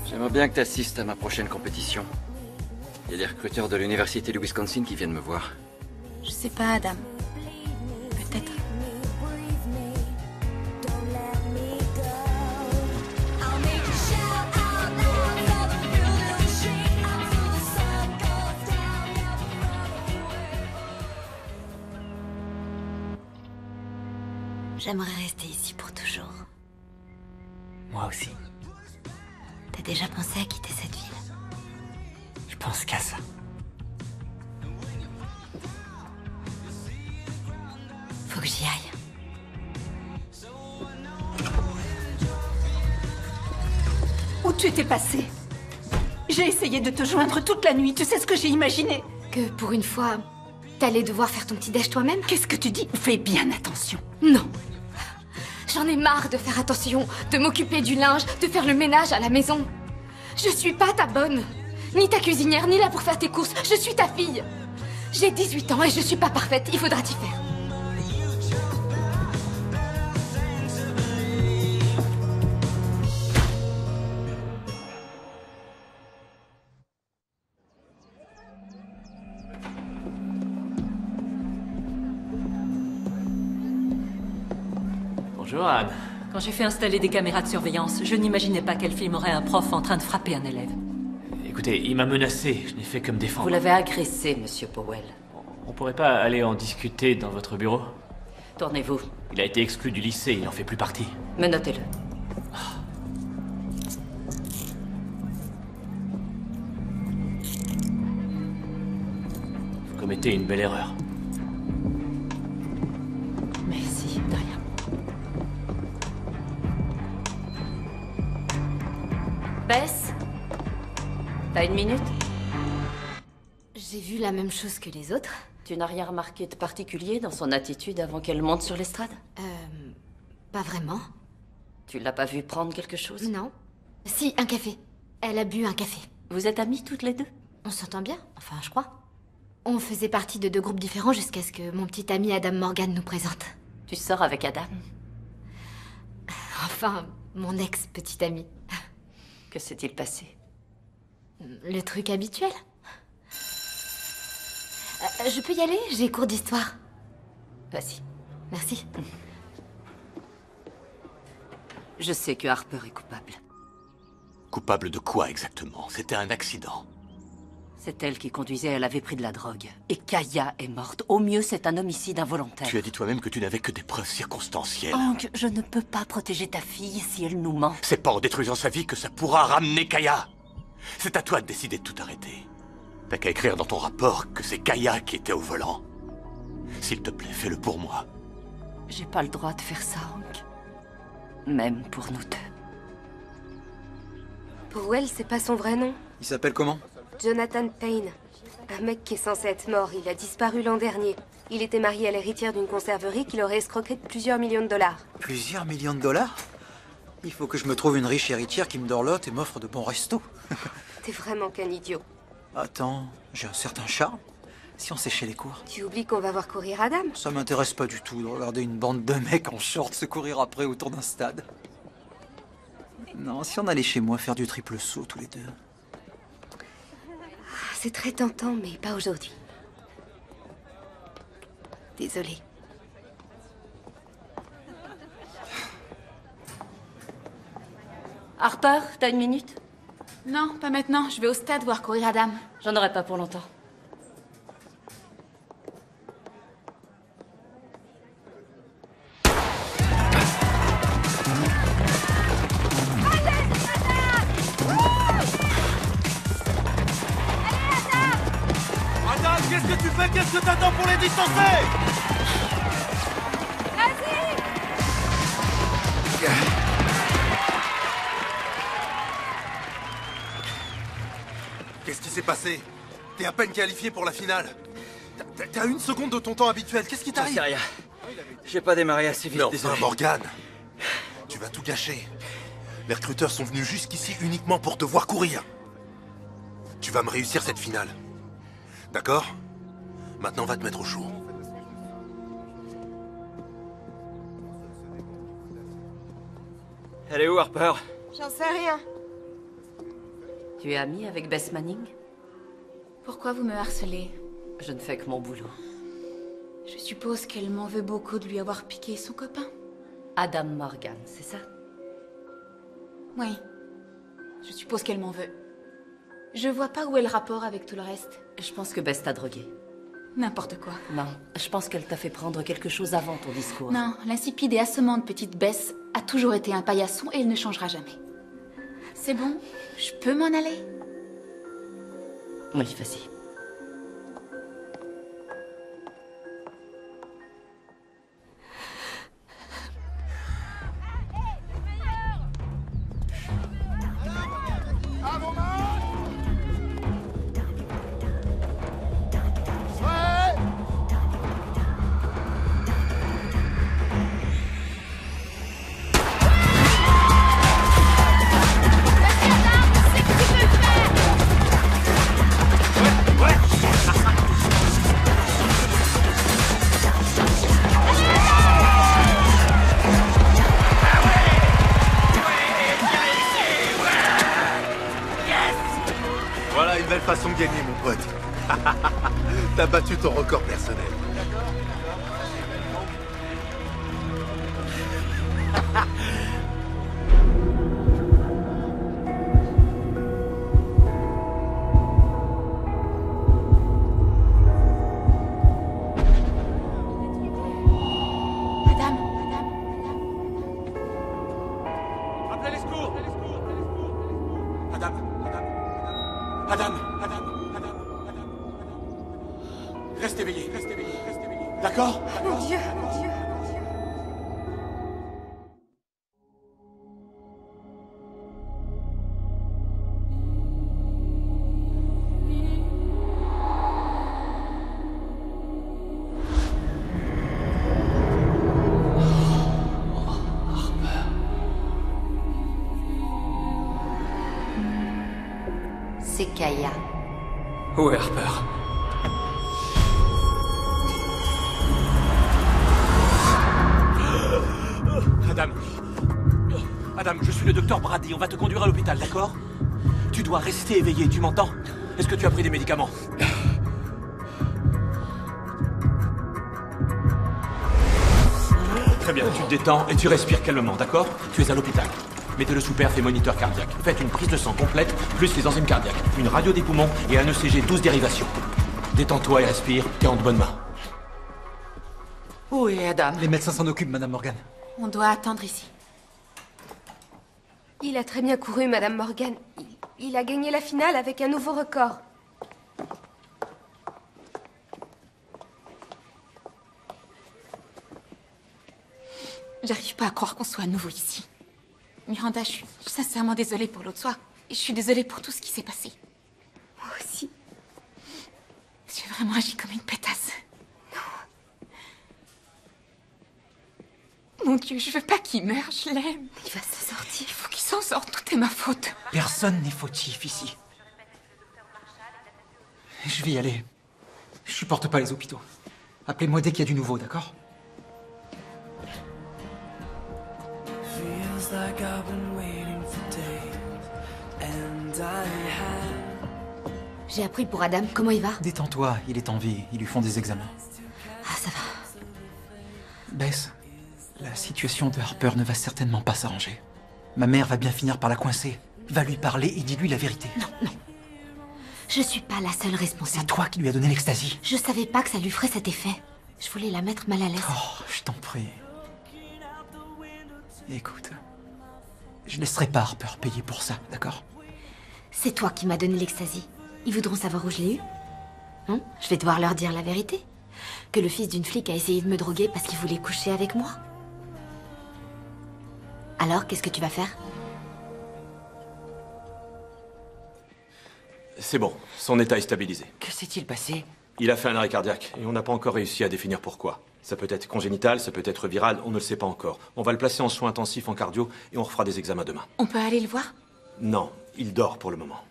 J'aimerais bien que tu assistes à ma prochaine compétition. Il y a des recruteurs de l'université du Wisconsin qui viennent me voir. Je sais pas, Adam. Peut-être. J'aimerais rester ici pour toujours. Moi aussi. T'as déjà pensé à quitter cette ville? Je pense qu'à ça. Faut que j'y aille. Où tu étais passé? J'ai essayé de te joindre toute la nuit. Tu sais ce que j'ai imaginé? Que pour une fois, t'allais devoir faire ton petit déj toi-même? Qu'est-ce que tu dis? Fais bien attention. Non. J'en ai marre de faire attention, de m'occuper du linge, de faire le ménage à la maison. Je suis pas ta bonne. Ni ta cuisinière, ni là pour faire tes courses. Je suis ta fille. J'ai 18 ans et je suis pas parfaite. Il faudra t'y faire. Bonjour, Anne. Quand j'ai fait installer des caméras de surveillance, je n'imaginais pas qu'elle filmerait un prof en train de frapper un élève. Écoutez, il m'a menacé, je n'ai fait que me défendre. Vous l'avez agressé, monsieur Powell. On pourrait pas aller en discuter dans votre bureau? Tournez-vous. Il a été exclu du lycée, il en fait plus partie. Menotez-le. Vous commettez une belle erreur. Merci, de rien. Bess, t'as une minute? J'ai vu la même chose que les autres. Tu n'as rien remarqué de particulier dans son attitude avant qu'elle monte sur l'estrade? Pas vraiment. Tu l'as pas vue prendre quelque chose? Non. Si, un café. Elle a bu un café. Vous êtes amies toutes les deux? On s'entend bien, enfin, je crois. On faisait partie de 2 groupes différents jusqu'à ce que mon petit ami Adam Morgan nous présente. Tu sors avec Adam? Enfin, mon ex-petit ami. Que s'est-il passé? Le truc habituel. Je peux y aller? J'ai cours d'histoire. Vas-y. Merci. Je sais que Harper est coupable. Coupable de quoi exactement? C'était un accident. C'est elle qui conduisait, elle avait pris de la drogue. Et Kaya est morte. Au mieux, c'est un homicide involontaire. Tu as dit toi-même que tu n'avais que des preuves circonstancielles. Hank, je ne peux pas protéger ta fille si elle nous ment. C'est pas en détruisant sa vie que ça pourra ramener Kaya. C'est à toi de décider de tout arrêter. T'as qu'à écrire dans ton rapport que c'est Kaya qui était au volant. S'il te plaît, fais-le pour moi. J'ai pas le droit de faire ça, Hank. Même pour nous deux. Powell, c'est pas son vrai nom. Il s'appelle comment? Jonathan Payne. Un mec qui est censé être mort. Il a disparu l'an dernier. Il était marié à l'héritière d'une conserverie qu'il aurait escroqué de plusieurs millions de dollars. Plusieurs millions de dollars? Il faut que je me trouve une riche héritière qui me dorlote et m'offre de bons restos. T'es vraiment qu'un idiot. Attends, j'ai un certain charme. Si on séchait les cours. Tu oublies qu'on va voir courir Adam? Ça m'intéresse pas du tout de regarder une bande de mecs en short se courir après autour d'un stade. Non, si on allait chez moi faire du triple saut tous les deux. C'est très tentant, mais pas aujourd'hui. Désolée. Harper, t'as une minute? Non, pas maintenant. Je vais au stade voir courir Adam. J'en aurai pas pour longtemps. Adam, qu'est-ce que tu fais? Qu'est-ce que t'attends pour les distancer? Vas-y! Qu'est-ce qui s'est passé? T'es à peine qualifié pour la finale. T'as 1 seconde de ton temps habituel. Qu'est-ce qui t'arrive? C'est rien. J'ai pas démarré assez vite, Mais désolé. enfin, Morgan, tu vas tout gâcher. Les recruteurs sont venus jusqu'ici uniquement pour te voir courir. Tu vas me réussir cette finale. D'accord? Maintenant, va te mettre au chaud. Elle est où, Harper? J'en sais rien. Tu es amie avec Bess Manning? Pourquoi vous me harcelez? Je ne fais que mon boulot. Je suppose qu'elle m'en veut beaucoup de lui avoir piqué son copain. Adam Morgan, c'est ça? Oui. Je suppose qu'elle m'en veut. Je vois pas où est le rapport avec tout le reste. Je pense que Bess t'a drogué. N'importe quoi. Non, je pense qu'elle t'a fait prendre quelque chose avant ton discours. Non, l'insipide et assommante petite Bess a toujours été un paillasson et elle ne changera jamais. C'est bon? Je peux m'en aller? Oui, vas-y. Voilà une belle façon de gagner, mon pote. T'as battu ton record personnel. Appelez les secours. Adam. Reste éveillé. D'accord? Mon Dieu. C'est Kaya. Où est Harper? Adam, je suis le docteur Brady. On va te conduire à l'hôpital, d'accord? Tu dois rester éveillé, tu m'entends? Est-ce que tu as pris des médicaments? Très bien, tu te détends et tu respires calmement, d'accord? Tu es à l'hôpital. Mettez-le sous perf et moniteur cardiaque. Faites une prise de sang complète, plus les enzymes cardiaques, une radio des poumons et un ECG 12 dérivations. Détends-toi et respire, t'es en de bonnes mains. Où est Adam? Les médecins s'en occupent, Madame Morgan. On doit attendre ici. Il a très bien couru, Madame Morgan. Il a gagné la finale avec un nouveau record. J'arrive pas à croire qu'on soit à nouveau ici. Miranda, je suis sincèrement désolée pour l'autre soir. Et je suis désolée pour tout ce qui s'est passé. Moi aussi. J'ai vraiment agi comme une pétasse. Mon Dieu, je veux pas qu'il meure, je l'aime. Il va se sortir. Il faut qu'il s'en sorte, tout est ma faute. Personne n'est fautif ici. Je vais y aller. Je supporte pas les hôpitaux. Appelez-moi dès qu'il y a du nouveau, d'accord? J'ai appris pour Adam. Comment il va? Détends-toi, il est en vie. Ils lui font des examens. Ah, ça va. Bess, la situation de Harper ne va certainement pas s'arranger. Ma mère va bien finir par la coincer. Va lui parler et dis-lui la vérité. Non. Je suis pas la seule responsable. C'est toi qui lui as donné l'ecstasy. Je savais pas que ça lui ferait cet effet. Je voulais la mettre mal à l'aise. Oh, je t'en prie. Écoute, je laisserai pas Harper payer pour ça, d'accord? C'est toi qui m'as donné l'ecstasy. Ils voudront savoir où je l'ai eu. Hein? Je vais devoir leur dire la vérité. Que le fils d'une flic a essayé de me droguer parce qu'il voulait coucher avec moi. Alors, qu'est-ce que tu vas faire? C'est bon, son état est stabilisé. Que s'est-il passé? Il a fait un arrêt cardiaque et on n'a pas encore réussi à définir pourquoi. Ça peut être congénital, ça peut être viral, on ne le sait pas encore. On va le placer en soins intensifs en cardio et on refera des examens demain. On peut aller le voir? Non, il dort pour le moment.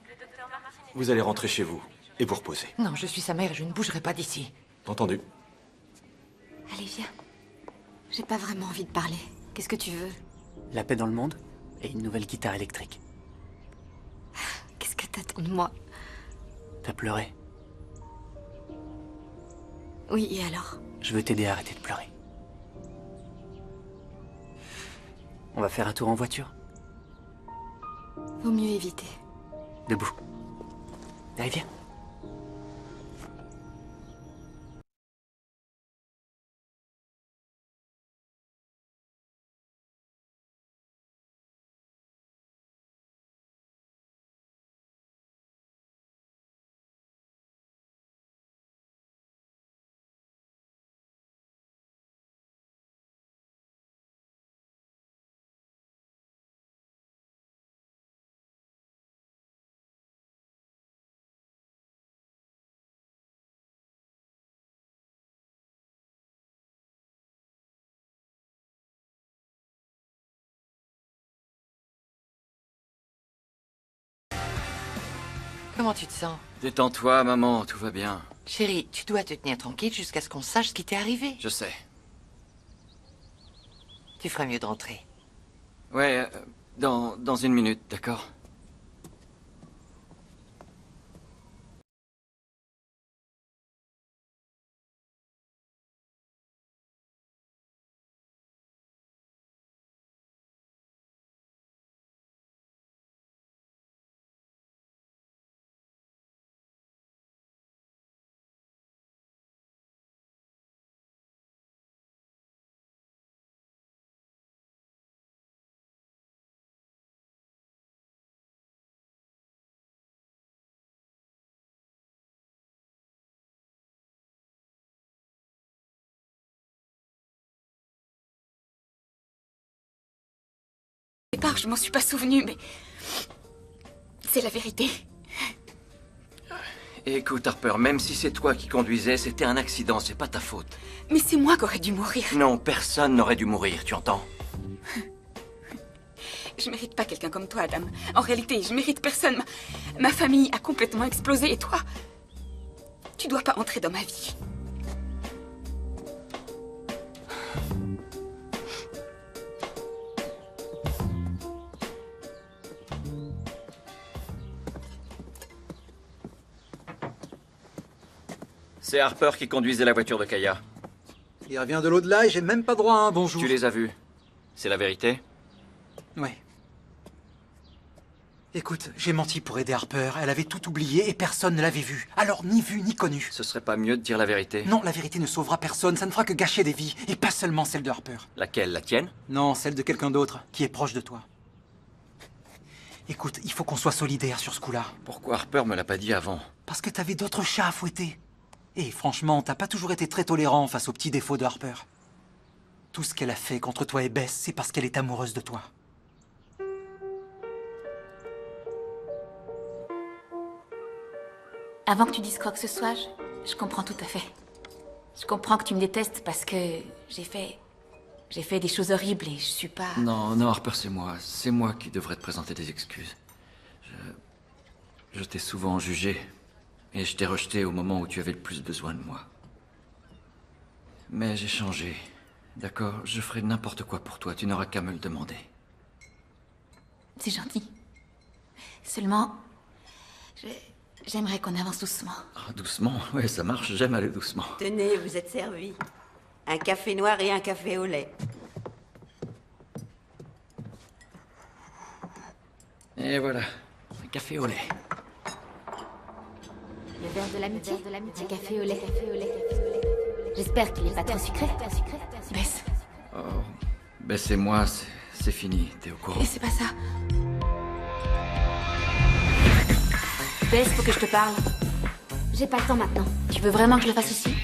Vous allez rentrer chez vous et vous reposer. Non, je suis sa mère et je ne bougerai pas d'ici. Entendu? Allez, viens. J'ai pas vraiment envie de parler. Qu'est-ce que tu veux? La paix dans le monde et une nouvelle guitare électrique. Qu'est-ce que t'attends de moi? T'as pleuré. Oui, et alors? Je veux t'aider à arrêter de pleurer. On va faire un tour en voiture. Vaut mieux éviter. Debout. Allez, viens. Comment tu te sens? Détends-toi, maman, tout va bien. Chérie, tu dois te tenir tranquille jusqu'à ce qu'on sache ce qui t'est arrivé. Je sais. Tu ferais mieux de rentrer. Ouais, dans une minute, d'accord? départ, je m'en suis pas souvenu, mais... c'est la vérité. Écoute, Harper, même si c'est toi qui conduisais, c'était un accident, c'est pas ta faute. Mais c'est moi qui aurais dû mourir. Non, personne n'aurait dû mourir, tu entends? Je mérite pas quelqu'un comme toi, Adam. En réalité, je mérite personne. Ma famille a complètement explosé et toi, tu dois pas entrer dans ma vie. C'est Harper qui conduisait la voiture de Kaya. Il revient de l'au-delà et j'ai même pas droit à un bonjour. Tu les as vus. C'est la vérité? Ouais. Écoute, j'ai menti pour aider Harper. Elle avait tout oublié et personne ne l'avait vue. Alors, ni vue ni connue. Ce serait pas mieux de dire la vérité? Non, la vérité ne sauvera personne. Ça ne fera que gâcher des vies. Et pas seulement celle de Harper. Laquelle? La tienne? Non, celle de quelqu'un d'autre, qui est proche de toi. Écoute, il faut qu'on soit solidaires sur ce coup-là. Pourquoi Harper me l'a pas dit avant? Parce que t'avais d'autres chats à fouetter. Et franchement, t'as pas toujours été très tolérant face aux petits défauts de Harper. Tout ce qu'elle a fait contre toi et Bess, c'est parce qu'elle est amoureuse de toi. Avant que tu dises quoi que ce soit, je comprends tout à fait. Je comprends que tu me détestes parce que j'ai fait des choses horribles et je suis pas... Non, non, Harper, c'est moi. C'est moi qui devrais te présenter des excuses. Je t'ai souvent jugé. Et je t'ai rejeté au moment où tu avais le plus besoin de moi. Mais j'ai changé. D'accord? Je ferai n'importe quoi pour toi. Tu n'auras qu'à me le demander. C'est gentil. Seulement... J'aimerais qu'on avance doucement. Ah, doucement? Ouais, ça marche. J'aime aller doucement. Tenez, vous êtes servis. Un café noir et un café au lait. Et voilà. Un café au lait. Le verre de l'amitié. Un café au lait. J'espère qu'il n'est pas trop sucré. Bess. Oh, Bess et moi, c'est fini. T'es au courant? Et c'est pas ça. Bess, faut que je te parle. J'ai pas le temps maintenant. Tu veux vraiment que je le fasse ici?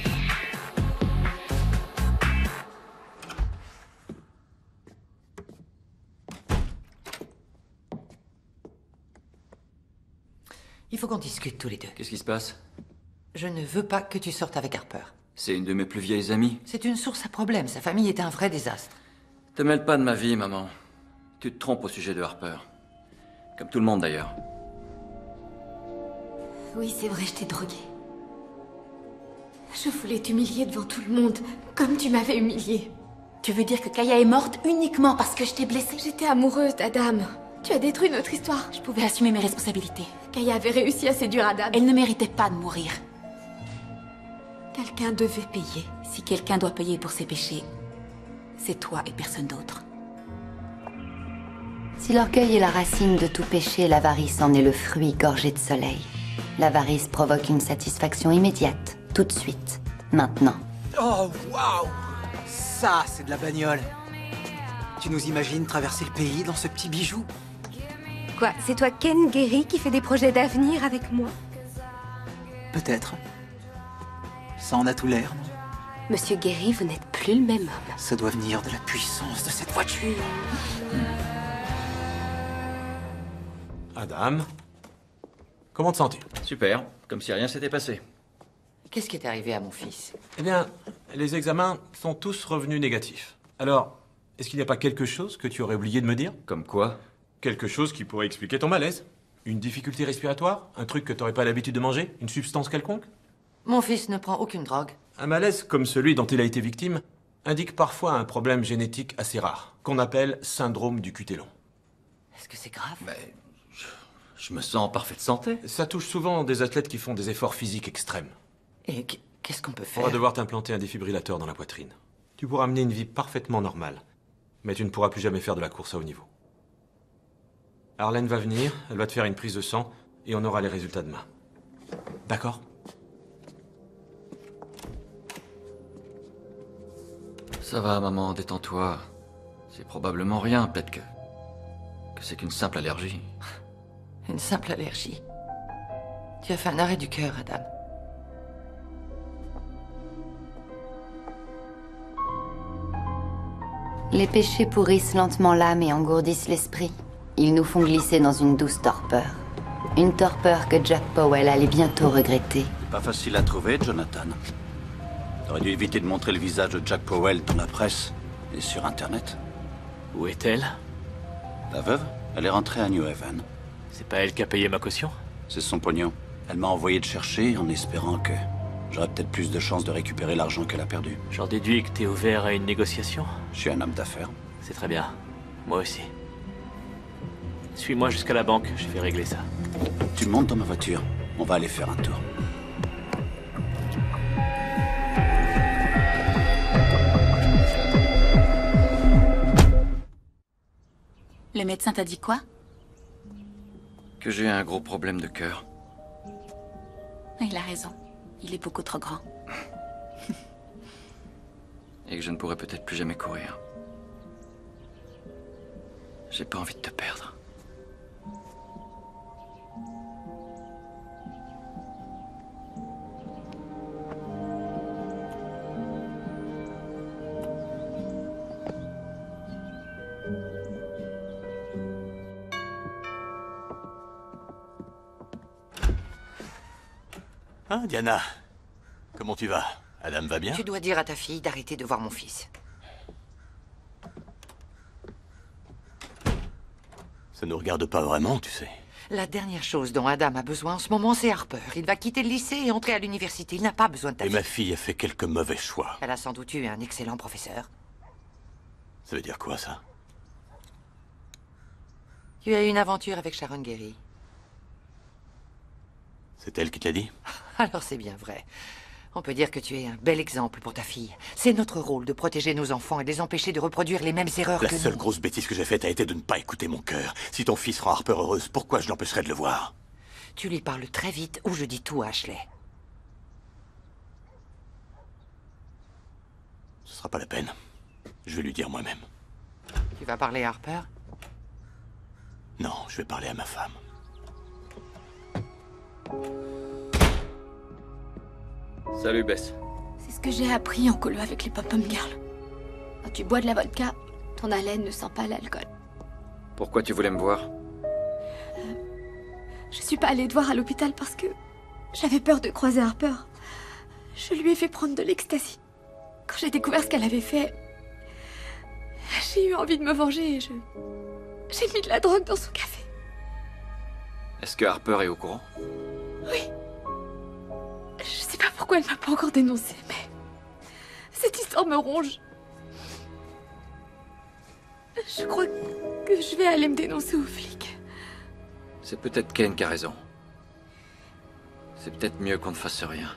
Il faut qu'on discute tous les deux. Qu'est-ce qui se passe? Je ne veux pas que tu sortes avec Harper. C'est une de mes plus vieilles amies. C'est une source à problème. Sa famille est un vrai désastre. Te mêle pas de ma vie, maman. Tu te trompes au sujet de Harper. Comme tout le monde, d'ailleurs. Oui, c'est vrai, je t'ai drogué. Je voulais t'humilier devant tout le monde, comme tu m'avais humiliée. Tu veux dire que Kaya est morte uniquement parce que je t'ai blessée? J'étais amoureuse d'Adam. Tu as détruit notre histoire. Je pouvais assumer mes responsabilités. Kaya avait réussi à séduire Adam. Elle ne méritait pas de mourir. Quelqu'un devait payer. Si quelqu'un doit payer pour ses péchés, c'est toi et personne d'autre. Si l'orgueil est la racine de tout péché, l'avarice en est le fruit gorgé de soleil. L'avarice provoque une satisfaction immédiate, tout de suite, maintenant. Oh, waouh! Ça, c'est de la bagnole. Tu nous imagines traverser le pays dans ce petit bijou? Quoi, c'est toi Ken Gary qui fait des projets d'avenir avec moi? Peut-être. Ça en a tout l'air, non? Monsieur Gary, vous n'êtes plus le même homme. Ça doit venir de la puissance de cette voiture. Adam, comment te sens-tu? Super, comme si rien s'était passé. Qu'est-ce qui est arrivé à mon fils? Eh bien, les examens sont tous revenus négatifs. Alors, est-ce qu'il n'y a pas quelque chose que tu aurais oublié de me dire? Comme quoi? Quelque chose qui pourrait expliquer ton malaise? Une difficulté respiratoire? Un truc que t'aurais pas l'habitude de manger? Une substance quelconque? Mon fils ne prend aucune drogue. Un malaise comme celui dont il a été victime indique parfois un problème génétique assez rare, qu'on appelle syndrome du cuté long. Est-ce que c'est grave? Mais je me sens en parfaite santé. Ça touche souvent des athlètes qui font des efforts physiques extrêmes. Et qu'est-ce qu'on peut On faire? va devoir t'implanter un défibrillateur dans la poitrine. Tu pourras mener une vie parfaitement normale, mais tu ne pourras plus jamais faire de la course à haut niveau. Arlène va venir, elle va te faire une prise de sang, et on aura les résultats demain. D'accord? Ça va, maman, détends-toi. C'est probablement rien, peut-être que c'est qu'une simple allergie. Une simple allergie. Tu as fait un arrêt du cœur, Adam. Les péchés pourrissent lentement l'âme et engourdissent l'esprit. Ils nous font glisser dans une douce torpeur. Une torpeur que Jack Powell allait bientôt regretter. Pas facile à trouver, Jonathan. T'aurais dû éviter de montrer le visage de Jack Powell dans la presse et sur Internet. Où est-elle? Ta veuve? Elle est rentrée à New Haven. C'est pas elle qui a payé ma caution? C'est son pognon. Elle m'a envoyé te chercher en espérant que j'aurais peut-être plus de chances de récupérer l'argent qu'elle a perdu. J'en déduis que t'es ouvert à une négociation? Je suis un homme d'affaires. C'est très bien. Moi aussi. Suis-moi jusqu'à la banque, je vais régler ça. Tu montes dans ma voiture. On va aller faire un tour. Le médecin t'a dit quoi? Que j'ai un gros problème de cœur. Il a raison. Il est beaucoup trop grand. Et que je ne pourrai peut-être plus jamais courir. J'ai pas envie de te perdre. Hein, Diana? Comment tu vas? Adam va bien? Tu dois dire à ta fille d'arrêter de voir mon fils. Ça nous regarde pas vraiment, tu sais. La dernière chose dont Adam a besoin en ce moment, c'est Harper. Il va quitter le lycée et entrer à l'université. Il n'a pas besoin de ta Et fille. ma fille a fait quelques mauvais choix. Elle a sans doute eu un excellent professeur. Ça veut dire quoi, ça? Tu as eu une aventure avec Sharon Gary. C'est elle qui te l'a dit? Alors c'est bien vrai. On peut dire que tu es un bel exemple pour ta fille. C'est notre rôle de protéger nos enfants et de les empêcher de reproduire les mêmes erreurs que La seule nous. grosse bêtise que j'ai faite a été de ne pas écouter mon cœur. Si ton fils rend Harper heureuse, pourquoi je l'empêcherais de le voir? Tu lui parles très vite ou je dis tout à Ashley. Ce sera pas la peine. Je vais lui dire moi-même. Tu vas parler à Harper? Non, je vais parler à ma femme. Salut, Bess. C'est ce que j'ai appris en colo avec les pop-up girls. Quand tu bois de la vodka, ton haleine ne sent pas l'alcool. Pourquoi tu voulais me voir? Je suis pas allée te voir à l'hôpital parce que j'avais peur de croiser Harper. Je lui ai fait prendre de l'ecstasy. Quand j'ai découvert ce qu'elle avait fait, j'ai eu envie de me venger et j'ai mis de la drogue dans son café. Est-ce que Harper est au courant? Oui. Je sais pas pourquoi elle m'a pas encore dénoncé, mais cette histoire me ronge. Je crois que je vais aller me dénoncer aux flics. C'est peut-être Ken qui a raison. C'est peut-être mieux qu'on ne fasse rien.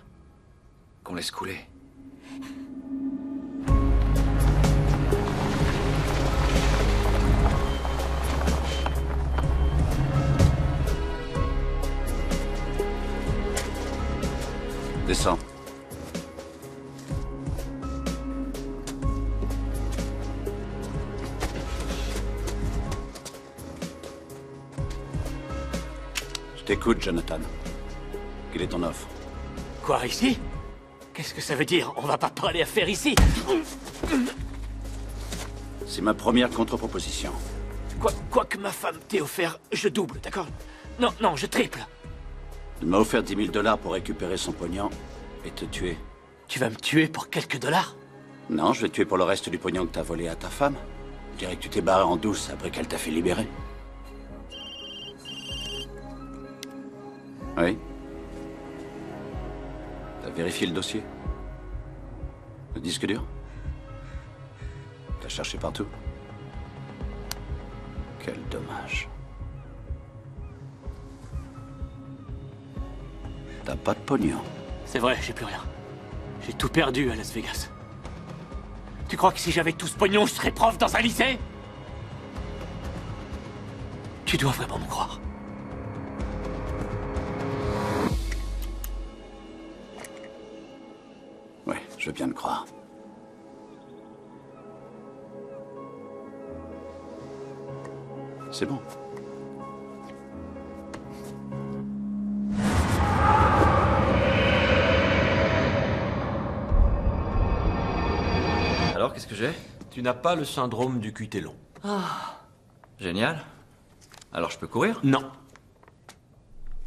Qu'on laisse couler. Descends. Je t'écoute, Jonathan. Quelle est ton offre? Quoi, ici? Qu'est-ce que ça veut dire? On va pas parler affaire ici. C'est ma première contre-proposition. Quoi que ma femme t'ait offert, je double, d'accord? Non, je triple. Elle m'a offert 10 000 $ pour récupérer son pognon et te tuer. Tu vas me tuer pour quelques dollars? Non, je vais te tuer pour le reste du pognon que t'as volé à ta femme. Je dirais que tu t'es barré en douce après qu'elle t'a fait libérer. Oui. T'as vérifié le dossier? Le disque dur? T'as cherché partout? Quel dommage. T'as pas de pognon. C'est vrai, j'ai plus rien. J'ai tout perdu à Las Vegas. Tu crois que si j'avais tout ce pognon, je serais prof dans un lycée? Tu dois vraiment me croire. Ouais, je veux bien le croire. C'est bon. qu'est-ce que j'ai? Tu n'as pas le syndrome du QT long. Ah, génial. Alors je peux courir? Non.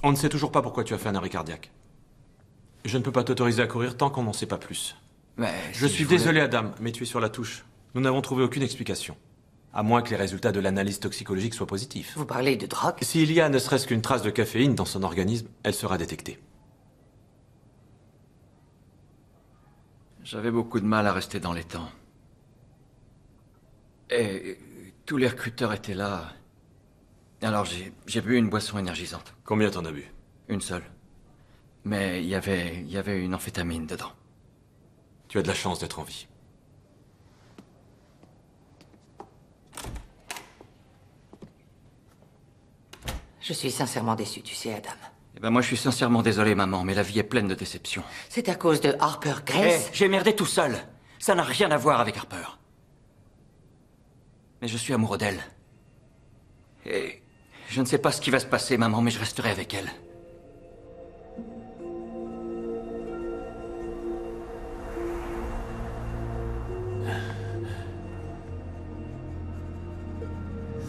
On ne sait toujours pas pourquoi tu as fait un arrêt cardiaque. Je ne peux pas t'autoriser à courir tant qu'on n'en sait pas plus. Mais je suis désolé, Adam, mais tu es sur la touche. Nous n'avons trouvé aucune explication. À moins que les résultats de l'analyse toxicologique soient positifs. Vous parlez de drogue? S'il y a ne serait-ce qu'une trace de caféine dans son organisme, elle sera détectée. J'avais beaucoup de mal à rester dans les temps. Et tous les recruteurs étaient là. Alors j'ai bu une boisson énergisante. Combien t'en as bu? Une seule. Mais il y avait une amphétamine dedans. Tu as de la chance d'être en vie. Je suis sincèrement déçu, tu sais, Adam. Eh ben moi, je suis sincèrement désolé, maman, mais la vie est pleine de déceptions. C'est à cause de Harper Grace? J'ai merdé tout seul. Ça n'a rien à voir avec Harper. Mais je suis amoureux d'elle. Et je ne sais pas ce qui va se passer, maman, mais je resterai avec elle.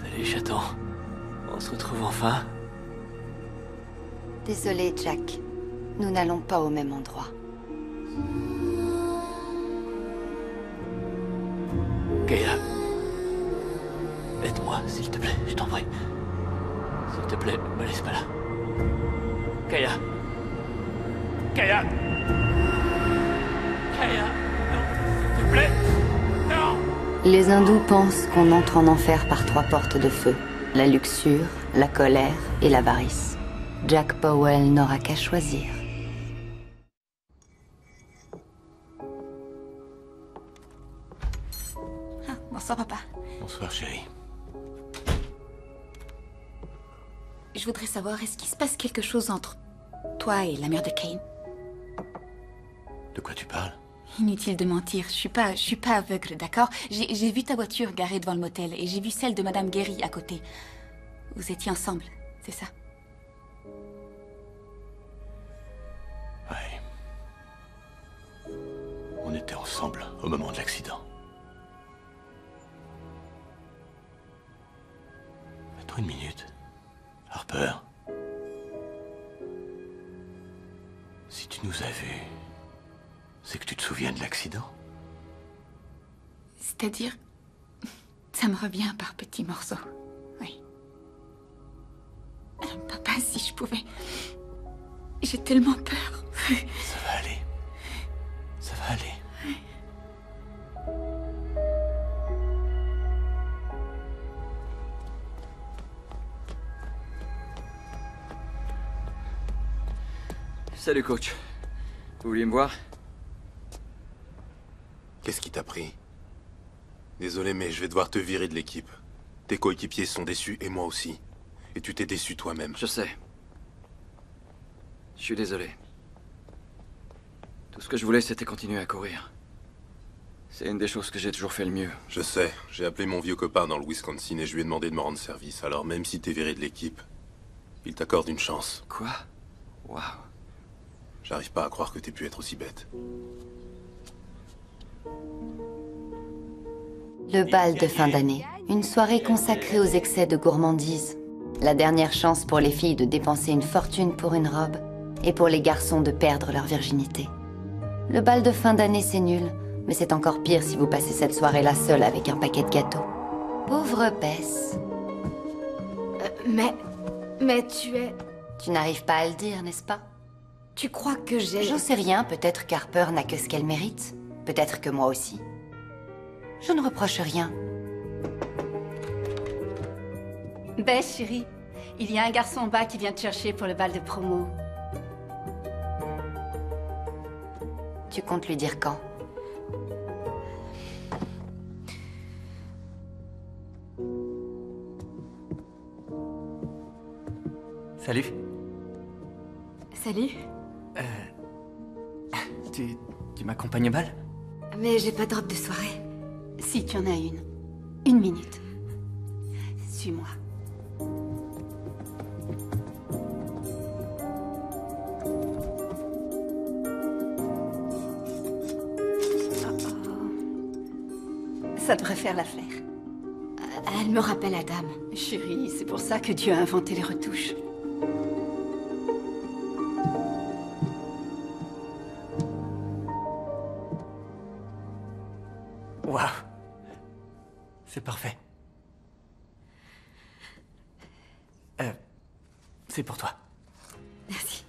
Salut, chaton. On se retrouve enfin. Désolé, Jack. Nous n'allons pas au même endroit. Kaya. Aide-moi, s'il te plaît, je t'en prie. S'il te plaît, me laisse pas là. Kaya. Kaya. Kaya. Non, s'il te plaît. Non. Les hindous pensent qu'on entre en enfer par 3 portes de feu. La luxure, la colère et l'avarice. Jack Powell n'aura qu'à choisir. Ah, bonsoir, papa. Bonsoir, chérie. Je voudrais savoir, est-ce qu'il se passe quelque chose entre toi et la mère de Kane? De quoi tu parles? Inutile de mentir, je suis pas aveugle, d'accord? J'ai vu ta voiture garée devant le motel et j'ai vu celle de Madame Guéry à côté. Vous étiez ensemble, c'est ça? Ouais. On était ensemble au moment de l'accident. Attends une minute. Harper. Si tu nous as vus, c'est que tu te souviens de l'accident? C'est-à-dire, ça me revient par petits morceaux, oui. Papa, si je pouvais... J'ai tellement peur. Ça va aller. Ça va aller. Salut, coach. Vous vouliez me voir? Qu'est-ce qui t'a pris? Désolé, mais je vais devoir te virer de l'équipe. Tes coéquipiers sont déçus, et moi aussi. Et tu t'es déçu toi-même. Je sais. Je suis désolé. Tout ce que je voulais, c'était continuer à courir. C'est une des choses que j'ai toujours fait le mieux. Je sais. J'ai appelé mon vieux copain dans le Wisconsin et je lui ai demandé de me rendre service. Alors même si t'es viré de l'équipe, il t'accorde une chance. Quoi? Waouh. J'arrive pas à croire que t'aies pu être aussi bête. Le bal de fin d'année. Une soirée consacrée aux excès de gourmandise. La dernière chance pour les filles de dépenser une fortune pour une robe et pour les garçons de perdre leur virginité. Le bal de fin d'année, c'est nul, mais c'est encore pire si vous passez cette soirée-là seule avec un paquet de gâteaux. Pauvre Bess. Mais tu es... Tu n'arrives pas à le dire, n'est-ce pas? Tu crois que j'ai... J'en sais rien, peut-être qu'Harper n'a que ce qu'elle mérite. Peut-être que moi aussi. Je ne reproche rien. Bess, chérie, il y a un garçon en bas qui vient te chercher pour le bal de promo. Tu comptes lui dire quand? Salut. Salut. Tu m'accompagnes au bal? Mais j'ai pas de robe de soirée. Si tu en as une. Une minute. Suis-moi. Ça devrait faire l'affaire. Elle me rappelle Adam. Chérie, c'est pour ça que Dieu a inventé les retouches. Waouh. C'est parfait. C'est pour toi. Merci.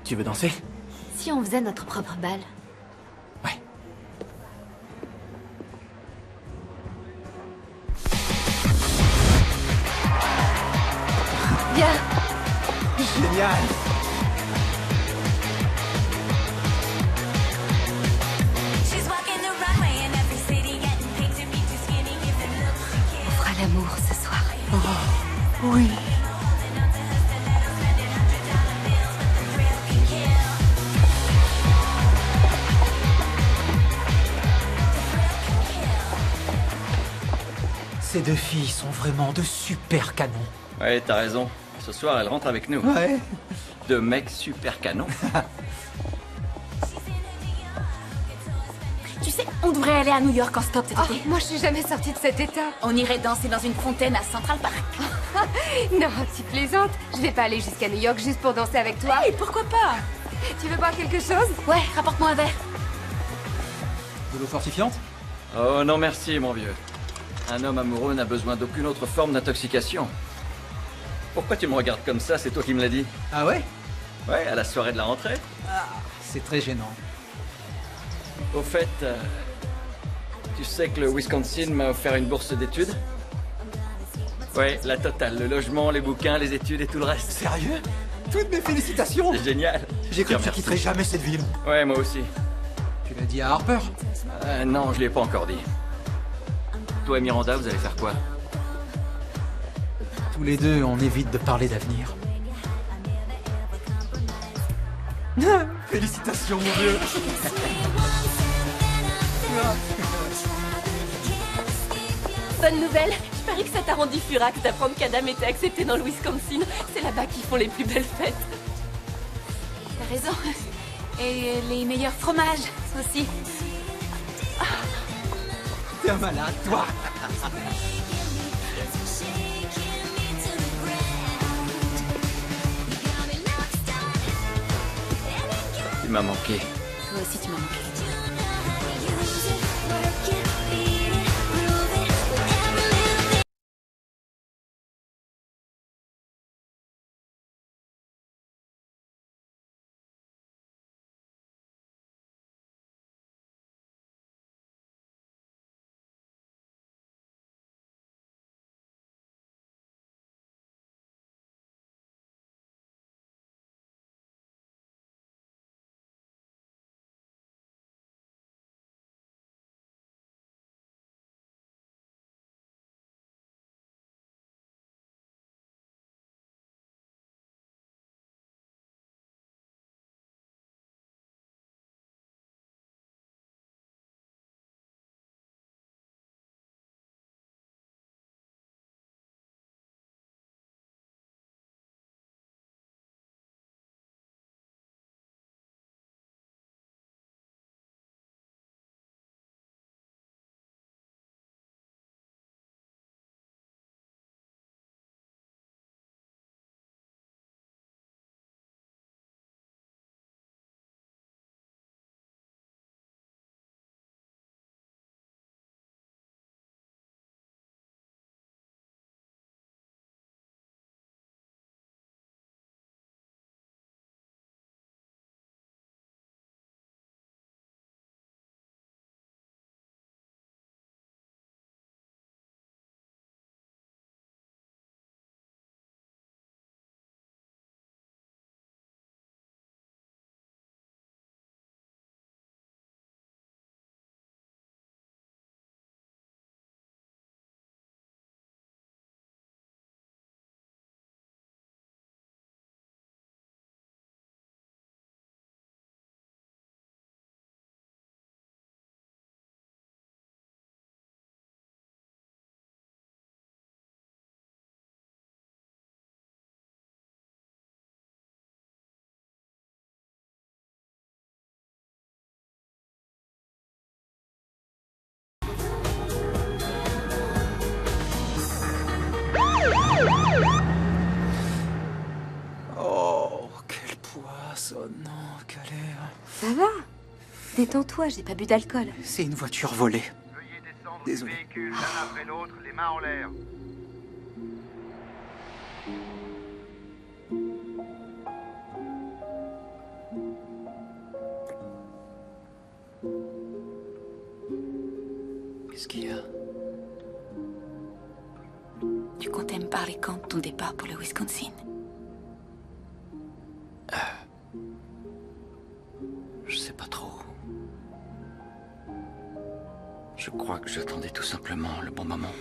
Tu veux danser? Si on faisait notre propre bal. Viens. Génial. On fera l'amour ce soir. Oh, oui. Ces deux filles sont vraiment de super canons. Ouais, t'as raison. Ce soir, elle rentre avec nous. Ouais. Deux mecs super canons. Tu sais, on devrait aller à New York en stop cet été. Moi, je suis jamais sortie de cet état. On irait danser dans une fontaine à Central Park. Non, tu plaisantes. Je vais pas aller jusqu'à New York juste pour danser avec toi. Et pourquoi pas? Tu veux boire quelque chose? Ouais, rapporte-moi un verre. De l'eau fortifiante? Oh non merci, mon vieux. Un homme amoureux n'a besoin d'aucune autre forme d'intoxication. Pourquoi tu me regardes comme ça? C'est toi qui me l'as dit. Ah ouais? Ouais, à la soirée de la rentrée. Ah, c'est très gênant. Au fait, tu sais que le Wisconsin m'a offert une bourse d'études? Ouais, la totale. Le logement, les bouquins, les études et tout le reste. Sérieux? Toutes mes félicitations! C'est génial. J'ai cru que tu quitterais jamais cette ville. Ouais, moi aussi. Tu l'as dit à Harper? Non, je l'ai pas encore dit. Toi et Miranda, vous allez faire quoi? Tous les deux, on évite de parler d'avenir. Félicitations, mon vieux! Bonne nouvelle, je parie que ça t'a rendu furax d'apprendre qu'Adam était accepté dans le Wisconsin. C'est là-bas qu'ils font les plus belles fêtes. T'as raison. Et les meilleurs fromages aussi. T'es un malade, toi! Tu m'as manqué. Toi aussi, tu m'as manqué. personne, non, Calais. Ça va? Détends-toi, j'ai pas bu d'alcool. C'est une voiture volée. Désolé. Véhicule l'un après l'autre, les mains en l'air. Qu'est-ce qu'il y a? Tu comptais me parler quand de ton départ pour le Wisconsin? Je sais pas trop. Je crois que j'attendais tout simplement le bon moment.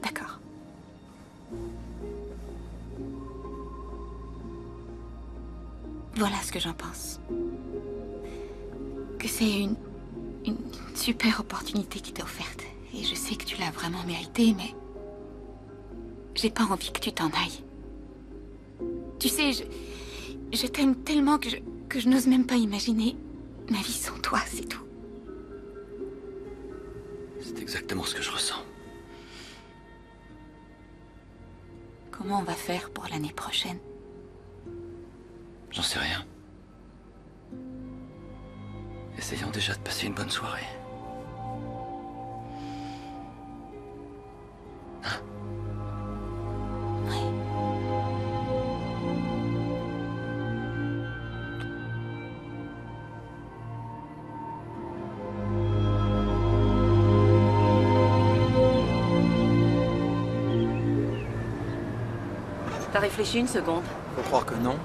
D'accord. Voilà ce que j'en pense. Que c'est une super opportunité qui t'est offerte. Et je sais que tu l'as vraiment méritée, mais... j'ai pas envie que tu t'en ailles. Tu sais, je t'aime tellement que je n'ose même pas imaginer ma vie sans toi, c'est tout. C'est exactement ce que je ressens. Comment on va faire pour l'année prochaine? J'en sais rien. Essayons déjà de passer une bonne soirée. Hein? Oui. T'as réfléchi une seconde? Faut croire que non.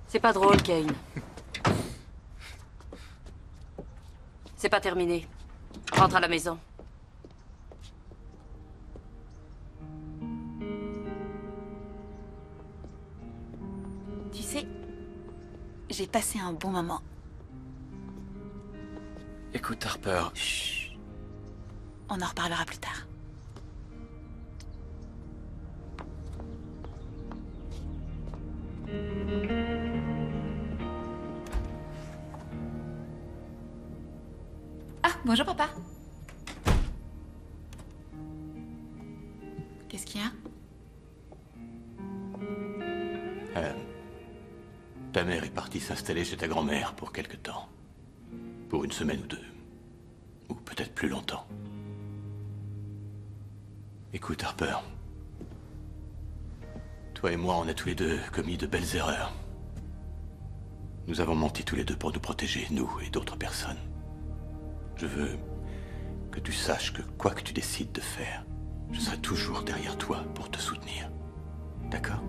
C'est pas drôle, Kane. C'est pas terminé. Rentre à la maison. Tu sais, j'ai passé un bon moment. Écoute, Harper. Chut. On en reparlera plus tard. Ah, bonjour papa. Qu'est-ce qu'il y a? Ta mère est partie s'installer chez ta grand-mère pour quelque temps. Pour une semaine ou deux. Ou peut-être plus longtemps. Écoute, Harper. Toi et moi, on a tous les deux commis de belles erreurs. Nous avons menti tous les deux pour nous protéger, nous et d'autres personnes. Je veux que tu saches que quoi que tu décides de faire, je serai toujours derrière toi pour te soutenir. D'accord?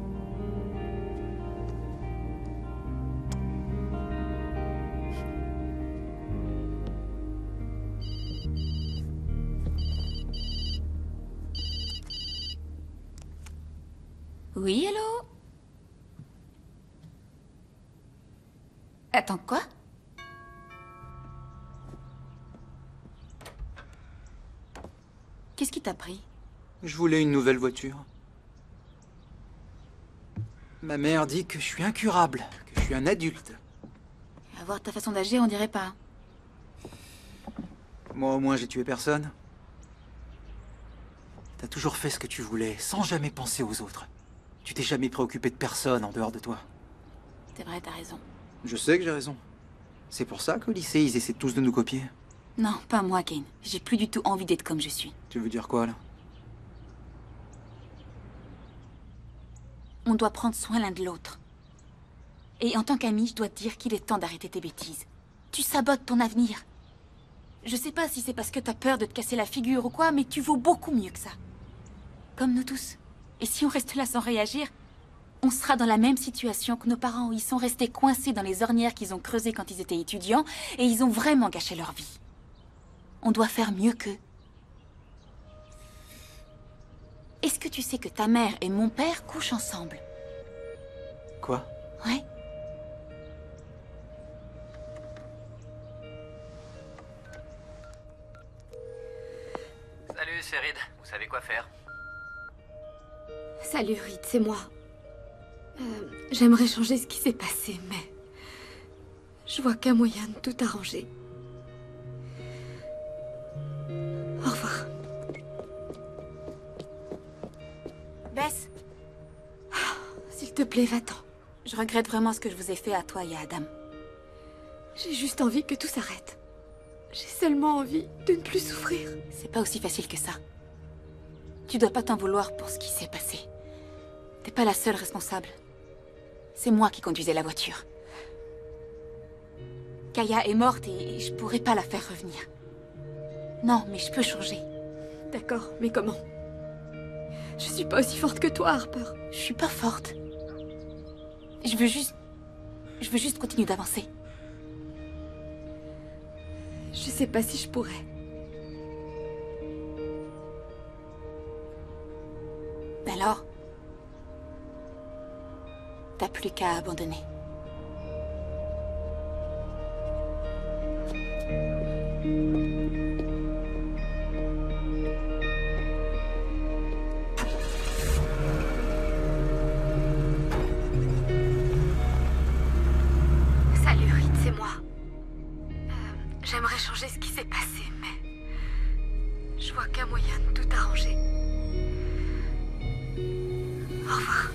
Oui, allô? Attends, quoi? Qu'est-ce qui t'a pris? Je voulais une nouvelle voiture. Ma mère dit que je suis incurable, que je suis un adulte. À voir ta façon d'agir, on dirait pas. Moi, au moins, j'ai tué personne. T'as toujours fait ce que tu voulais, sans jamais penser aux autres. Tu t'es jamais préoccupé de personne en dehors de toi. C'est vrai, t'as raison. Je sais que j'ai raison. C'est pour ça qu'au lycée, ils essaient tous de nous copier. Non, pas moi, Kane. J'ai plus du tout envie d'être comme je suis. Tu veux dire quoi, là? On doit prendre soin l'un de l'autre. Et en tant qu'ami, je dois te dire qu'il est temps d'arrêter tes bêtises. Tu sabotes ton avenir. Je sais pas si c'est parce que t'as peur de te casser la figure ou quoi, mais tu vaux beaucoup mieux que ça. Comme nous tous. Et si on reste là sans réagir, on sera dans la même situation que nos parents où ils sont restés coincés dans les ornières qu'ils ont creusées quand ils étaient étudiants et ils ont vraiment gâché leur vie. On doit faire mieux qu'eux. Est-ce que tu sais que ta mère et mon père couchent ensemble? Quoi? Ouais. Salut, c'est Reed. Vous savez quoi faire? Salut Reed, c'est moi. J'aimerais changer ce qui s'est passé, mais... je vois qu'un moyen de tout arranger. Au revoir. te plaît, va-t'en. Je regrette vraiment ce que je vous ai fait à toi et à Adam. J'ai juste envie que tout s'arrête. J'ai seulement envie de ne plus souffrir. C'est pas aussi facile que ça. Tu dois pas t'en vouloir pour ce qui s'est passé. T'es pas la seule responsable. C'est moi qui conduisais la voiture. Kaya est morte et je pourrais pas la faire revenir. Non, mais je peux changer. D'accord, mais comment? Je suis pas aussi forte que toi, Harper. Je suis pas forte. Je veux juste continuer d'avancer. Je sais pas si je pourrais. Alors, t'as plus qu'à abandonner. Salut Reed, c'est moi. J'aimerais changer ce qui s'est passé, mais je vois qu'un moyen de tout arranger. Au revoir.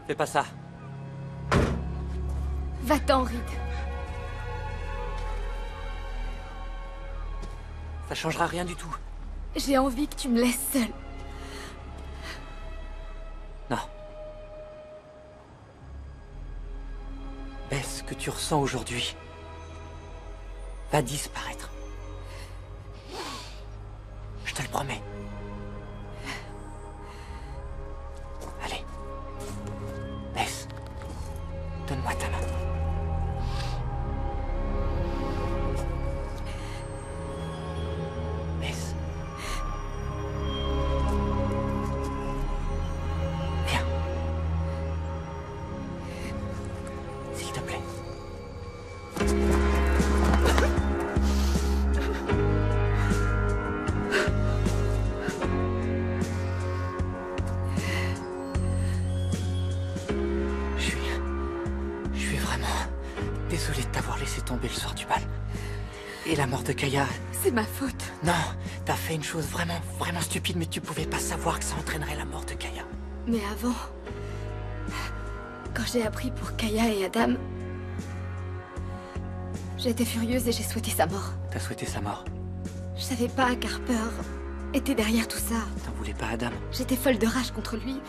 Fais pas ça. Va-t'en, Reed. Ça changera rien du tout. J'ai envie que tu me laisses seule. Non. Bess, ce que tu ressens aujourd'hui va disparaître. Je te le promets. Allez. Bess, donne-moi ta main. Bess. Viens. S'il te plaît. Je suis vraiment désolé de t'avoir laissé tomber le soir du bal. Et la mort de Kaya... C'est ma faute. Non, t'as fait une chose vraiment stupide, mais tu pouvais pas savoir que ça entraînerait la mort de Kaya. Mais avant, quand j'ai appris pour Kaya et Adam, j'étais furieuse et j'ai souhaité sa mort. T'as souhaité sa mort? Je savais pas qu'Harper était derrière tout ça. T'en voulais pas, Adam? J'étais folle de rage contre lui.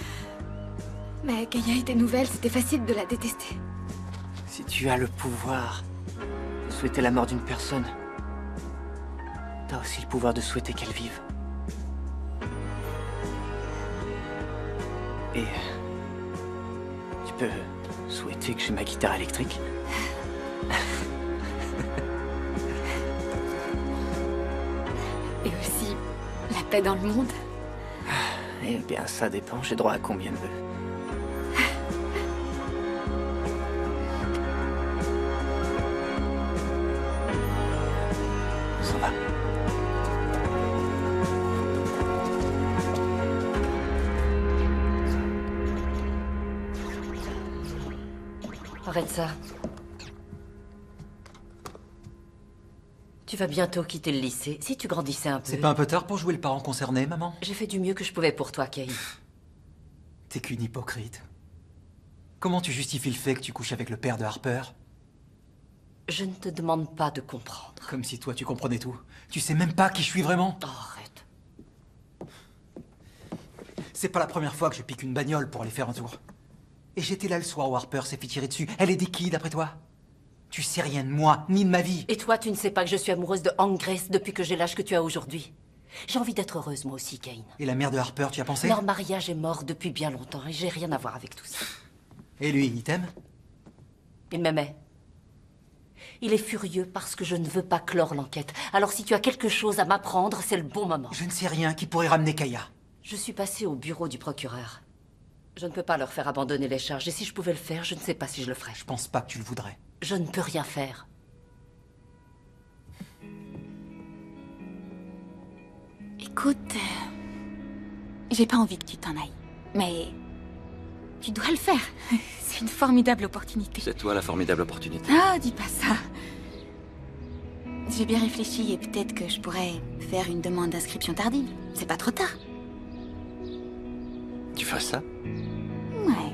Mais Kaya était nouvelle, c'était facile de la détester. Si tu as le pouvoir de souhaiter la mort d'une personne, t'as aussi le pouvoir de souhaiter qu'elle vive. Et tu peux souhaiter que j'ai ma guitare électrique. Et aussi la paix dans le monde. Eh bien, ça dépend. J'ai droit à combien de vœux? Ça va. Arrête ça. Tu vas bientôt quitter le lycée. Si tu grandissais un peu... C'est pas un peu tard pour jouer le parent concerné, maman? J'ai fait du mieux que je pouvais pour toi, Kay. T'es qu'une hypocrite. Comment tu justifies le fait que tu couches avec le père de Harper? Je ne te demande pas de comprendre. Comme si toi tu comprenais tout. Tu sais même pas qui je suis vraiment? Oh, arrête. C'est pas la première fois que je pique une bagnole pour aller faire un tour. Et j'étais là le soir où Harper s'est fait tirer dessus. Elle est des qui, d'après toi? Tu sais rien de moi, ni de ma vie. Et toi, tu ne sais pas que je suis amoureuse de Hank Grace depuis que j'ai l'âge que tu as aujourd'hui. J'ai envie d'être heureuse, moi aussi, Kane. Et la mère de Harper, tu y as pensé? Leur mariage est mort depuis bien longtemps et j'ai rien à voir avec tout ça. Et lui, il t'aime? Il m'aimait. Il est furieux parce que je ne veux pas clore l'enquête. Alors si tu as quelque chose à m'apprendre, c'est le bon moment. Je ne sais rien qui pourrait ramener Kaya. Je suis passée au bureau du procureur. Je ne peux pas leur faire abandonner les charges, et si je pouvais le faire, je ne sais pas si je le ferais. Je pense pas que tu le voudrais. Je ne peux rien faire. Écoute, j'ai pas envie que tu t'en ailles, mais tu dois le faire. C'est une formidable opportunité. C'est toi la formidable opportunité. Ah, dis pas ça. J'ai bien réfléchi et peut-être que je pourrais faire une demande d'inscription tardive. C'est pas trop tard. Tu fais ça? Ouais.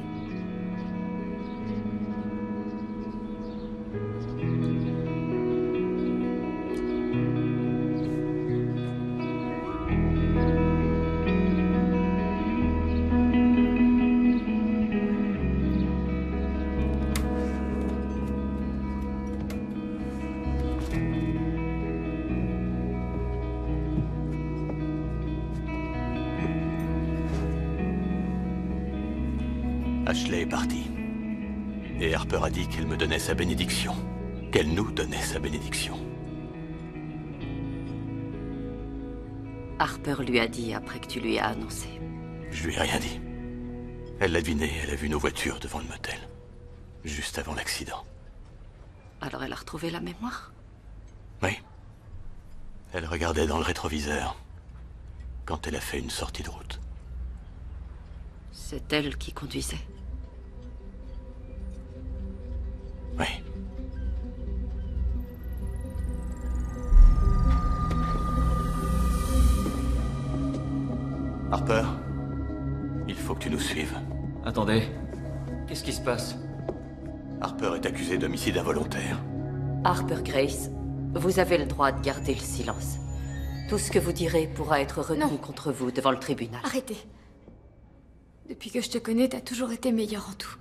Ashley est partie. Et Harper a dit qu'elle me donnait sa bénédiction. Qu'elle nous donnait sa bénédiction. Harper lui a dit après que tu lui as annoncé. Je lui ai rien dit. Elle l'a deviné, elle a vu nos voitures devant le motel. Juste avant l'accident. Alors elle a retrouvé la mémoire? Oui. Elle regardait dans le rétroviseur. Quand elle a fait une sortie de route. C'est elle qui conduisait. Oui. Harper, il faut que tu nous suives. Attendez. Qu'est-ce qui se passe? Harper est accusé d'homicide involontaire. Harper Grace, vous avez le droit de garder le silence. Tout ce que vous direz pourra être retenu contre vous devant le tribunal. Arrêtez. Depuis que je te connais, t'as toujours été meilleure en tout.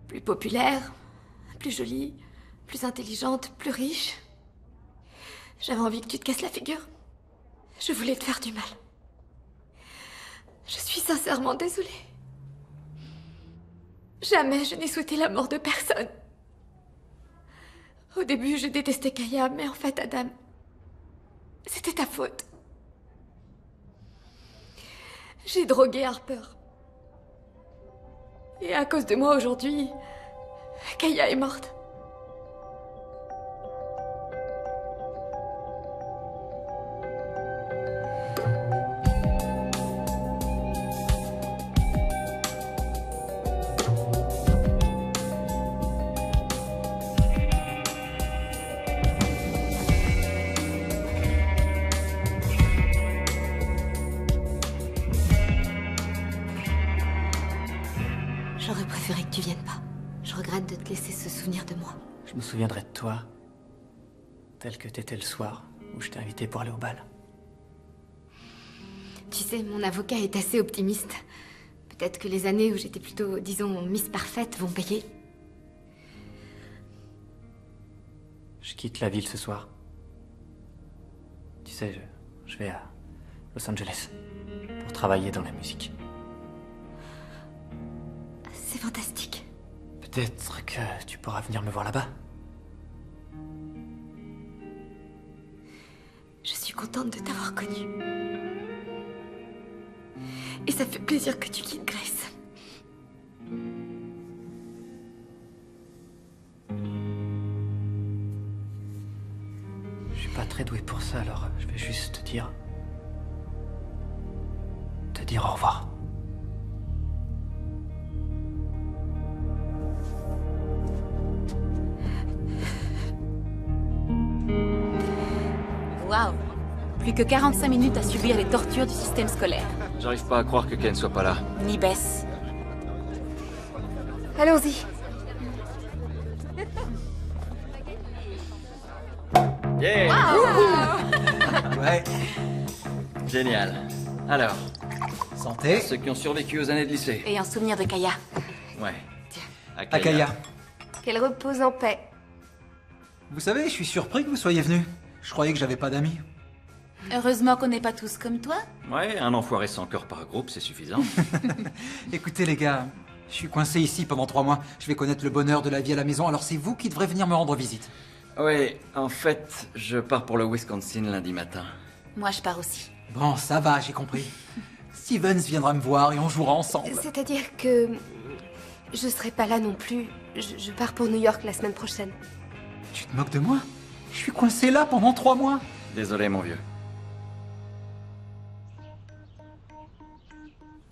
Plus populaire, plus jolie, plus intelligente, plus riche. J'avais envie que tu te casses la figure. Je voulais te faire du mal. Je suis sincèrement désolée. Jamais je n'ai souhaité la mort de personne. Au début, je détestais Kaya, mais en fait, Adam, c'était ta faute. J'ai drogué Harper. Et à cause de moi aujourd'hui, Kaya est morte. J'aurais préféré que tu viennes pas. Je regrette de te laisser ce souvenir de moi. Je me souviendrai de toi, tel que t'étais le soir où je t'ai invité pour aller au bal. Tu sais, mon avocat est assez optimiste. Peut-être que les années où j'étais plutôt, disons, Miss Parfaite vont payer. Je quitte la ville ce soir. Tu sais, je vais à Los Angeles pour travailler dans la musique. C'est fantastique. Peut-être que tu pourras venir me voir là-bas. Je suis contente de t'avoir connue. Et ça fait plaisir que tu quittes Grace. Je suis pas très doué pour ça, alors je vais juste te dire au revoir. Waouh! Plus que 45 minutes à subir les tortures du système scolaire. J'arrive pas à croire que Ken soit pas là. Ni Bess. Allons-y. Yeah! Ouais. Génial. Alors, santé. Ceux qui ont survécu aux années de lycée. Et un souvenir de Kaya. Ouais. Akaya. Qu'elle repose en paix. Vous savez, je suis surpris que vous soyez venu. Je croyais que j'avais pas d'amis. Heureusement qu'on n'est pas tous comme toi. Ouais, un enfoiré sans cœur par groupe, c'est suffisant. Écoutez les gars, je suis coincé ici pendant 3 mois. Je vais connaître le bonheur de la vie à la maison, alors c'est vous qui devrez venir me rendre visite. Ouais, en fait, je pars pour le Wisconsin lundi matin. Moi, je pars aussi. Bon, ça va, j'ai compris. Stevens viendra me voir et on jouera ensemble. C'est-à-dire que... je serai pas là non plus. Je pars pour New York la semaine prochaine. Tu te moques de moi? Je suis coincé là pendant 3 mois. Désolé, mon vieux.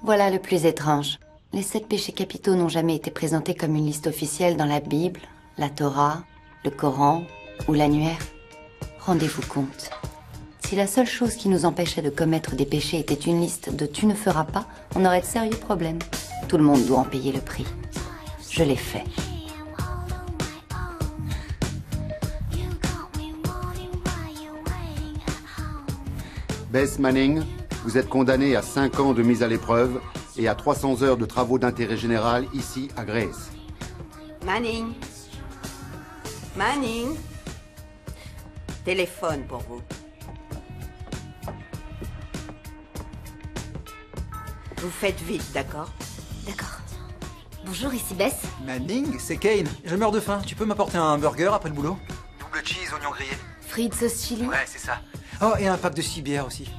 Voilà le plus étrange. Les 7 péchés capitaux n'ont jamais été présentés comme une liste officielle dans la Bible, la Torah, le Coran ou l'annuaire. Rendez-vous compte. Si la seule chose qui nous empêchait de commettre des péchés était une liste de « tu ne feras pas », on aurait de sérieux problèmes. Tout le monde doit en payer le prix. Je l'ai fait. Bess Manning, vous êtes condamné à 5 ans de mise à l'épreuve et à 300 heures de travaux d'intérêt général ici à Grace. Manning. Manning. Téléphone pour vous. Vous faites vite, d'accord? D'accord. Bonjour, ici Bess. Manning, c'est Kane. Je meurs de faim. Tu peux m'apporter un burger après le boulot? Double cheese, oignon grillé. Frites sauce chili. Ouais, c'est ça. Oh, et un pack de 6 bières aussi.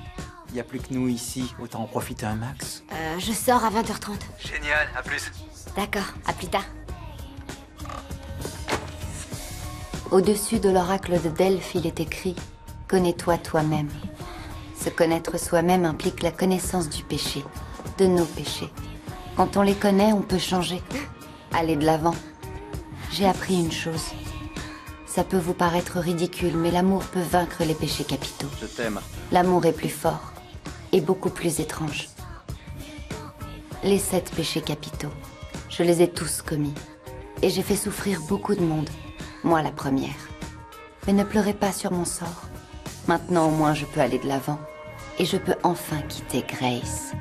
Y a plus que nous ici, autant en profiter un max. Je sors à 20h30. Génial, à plus. D'accord, à plus tard. Au-dessus de l'oracle de Delphes, il est écrit « Connais-toi toi-même ». Se connaître soi-même implique la connaissance du péché, de nos péchés. Quand on les connaît, on peut changer, aller de l'avant. J'ai appris une chose. Ça peut vous paraître ridicule, mais l'amour peut vaincre les péchés capitaux. Je t'aime. L'amour est plus fort et beaucoup plus étrange. Les 7 péchés capitaux, je les ai tous commis. Et j'ai fait souffrir beaucoup de monde, moi la première. Mais ne pleurez pas sur mon sort. Maintenant au moins je peux aller de l'avant. Et je peux enfin quitter Grace.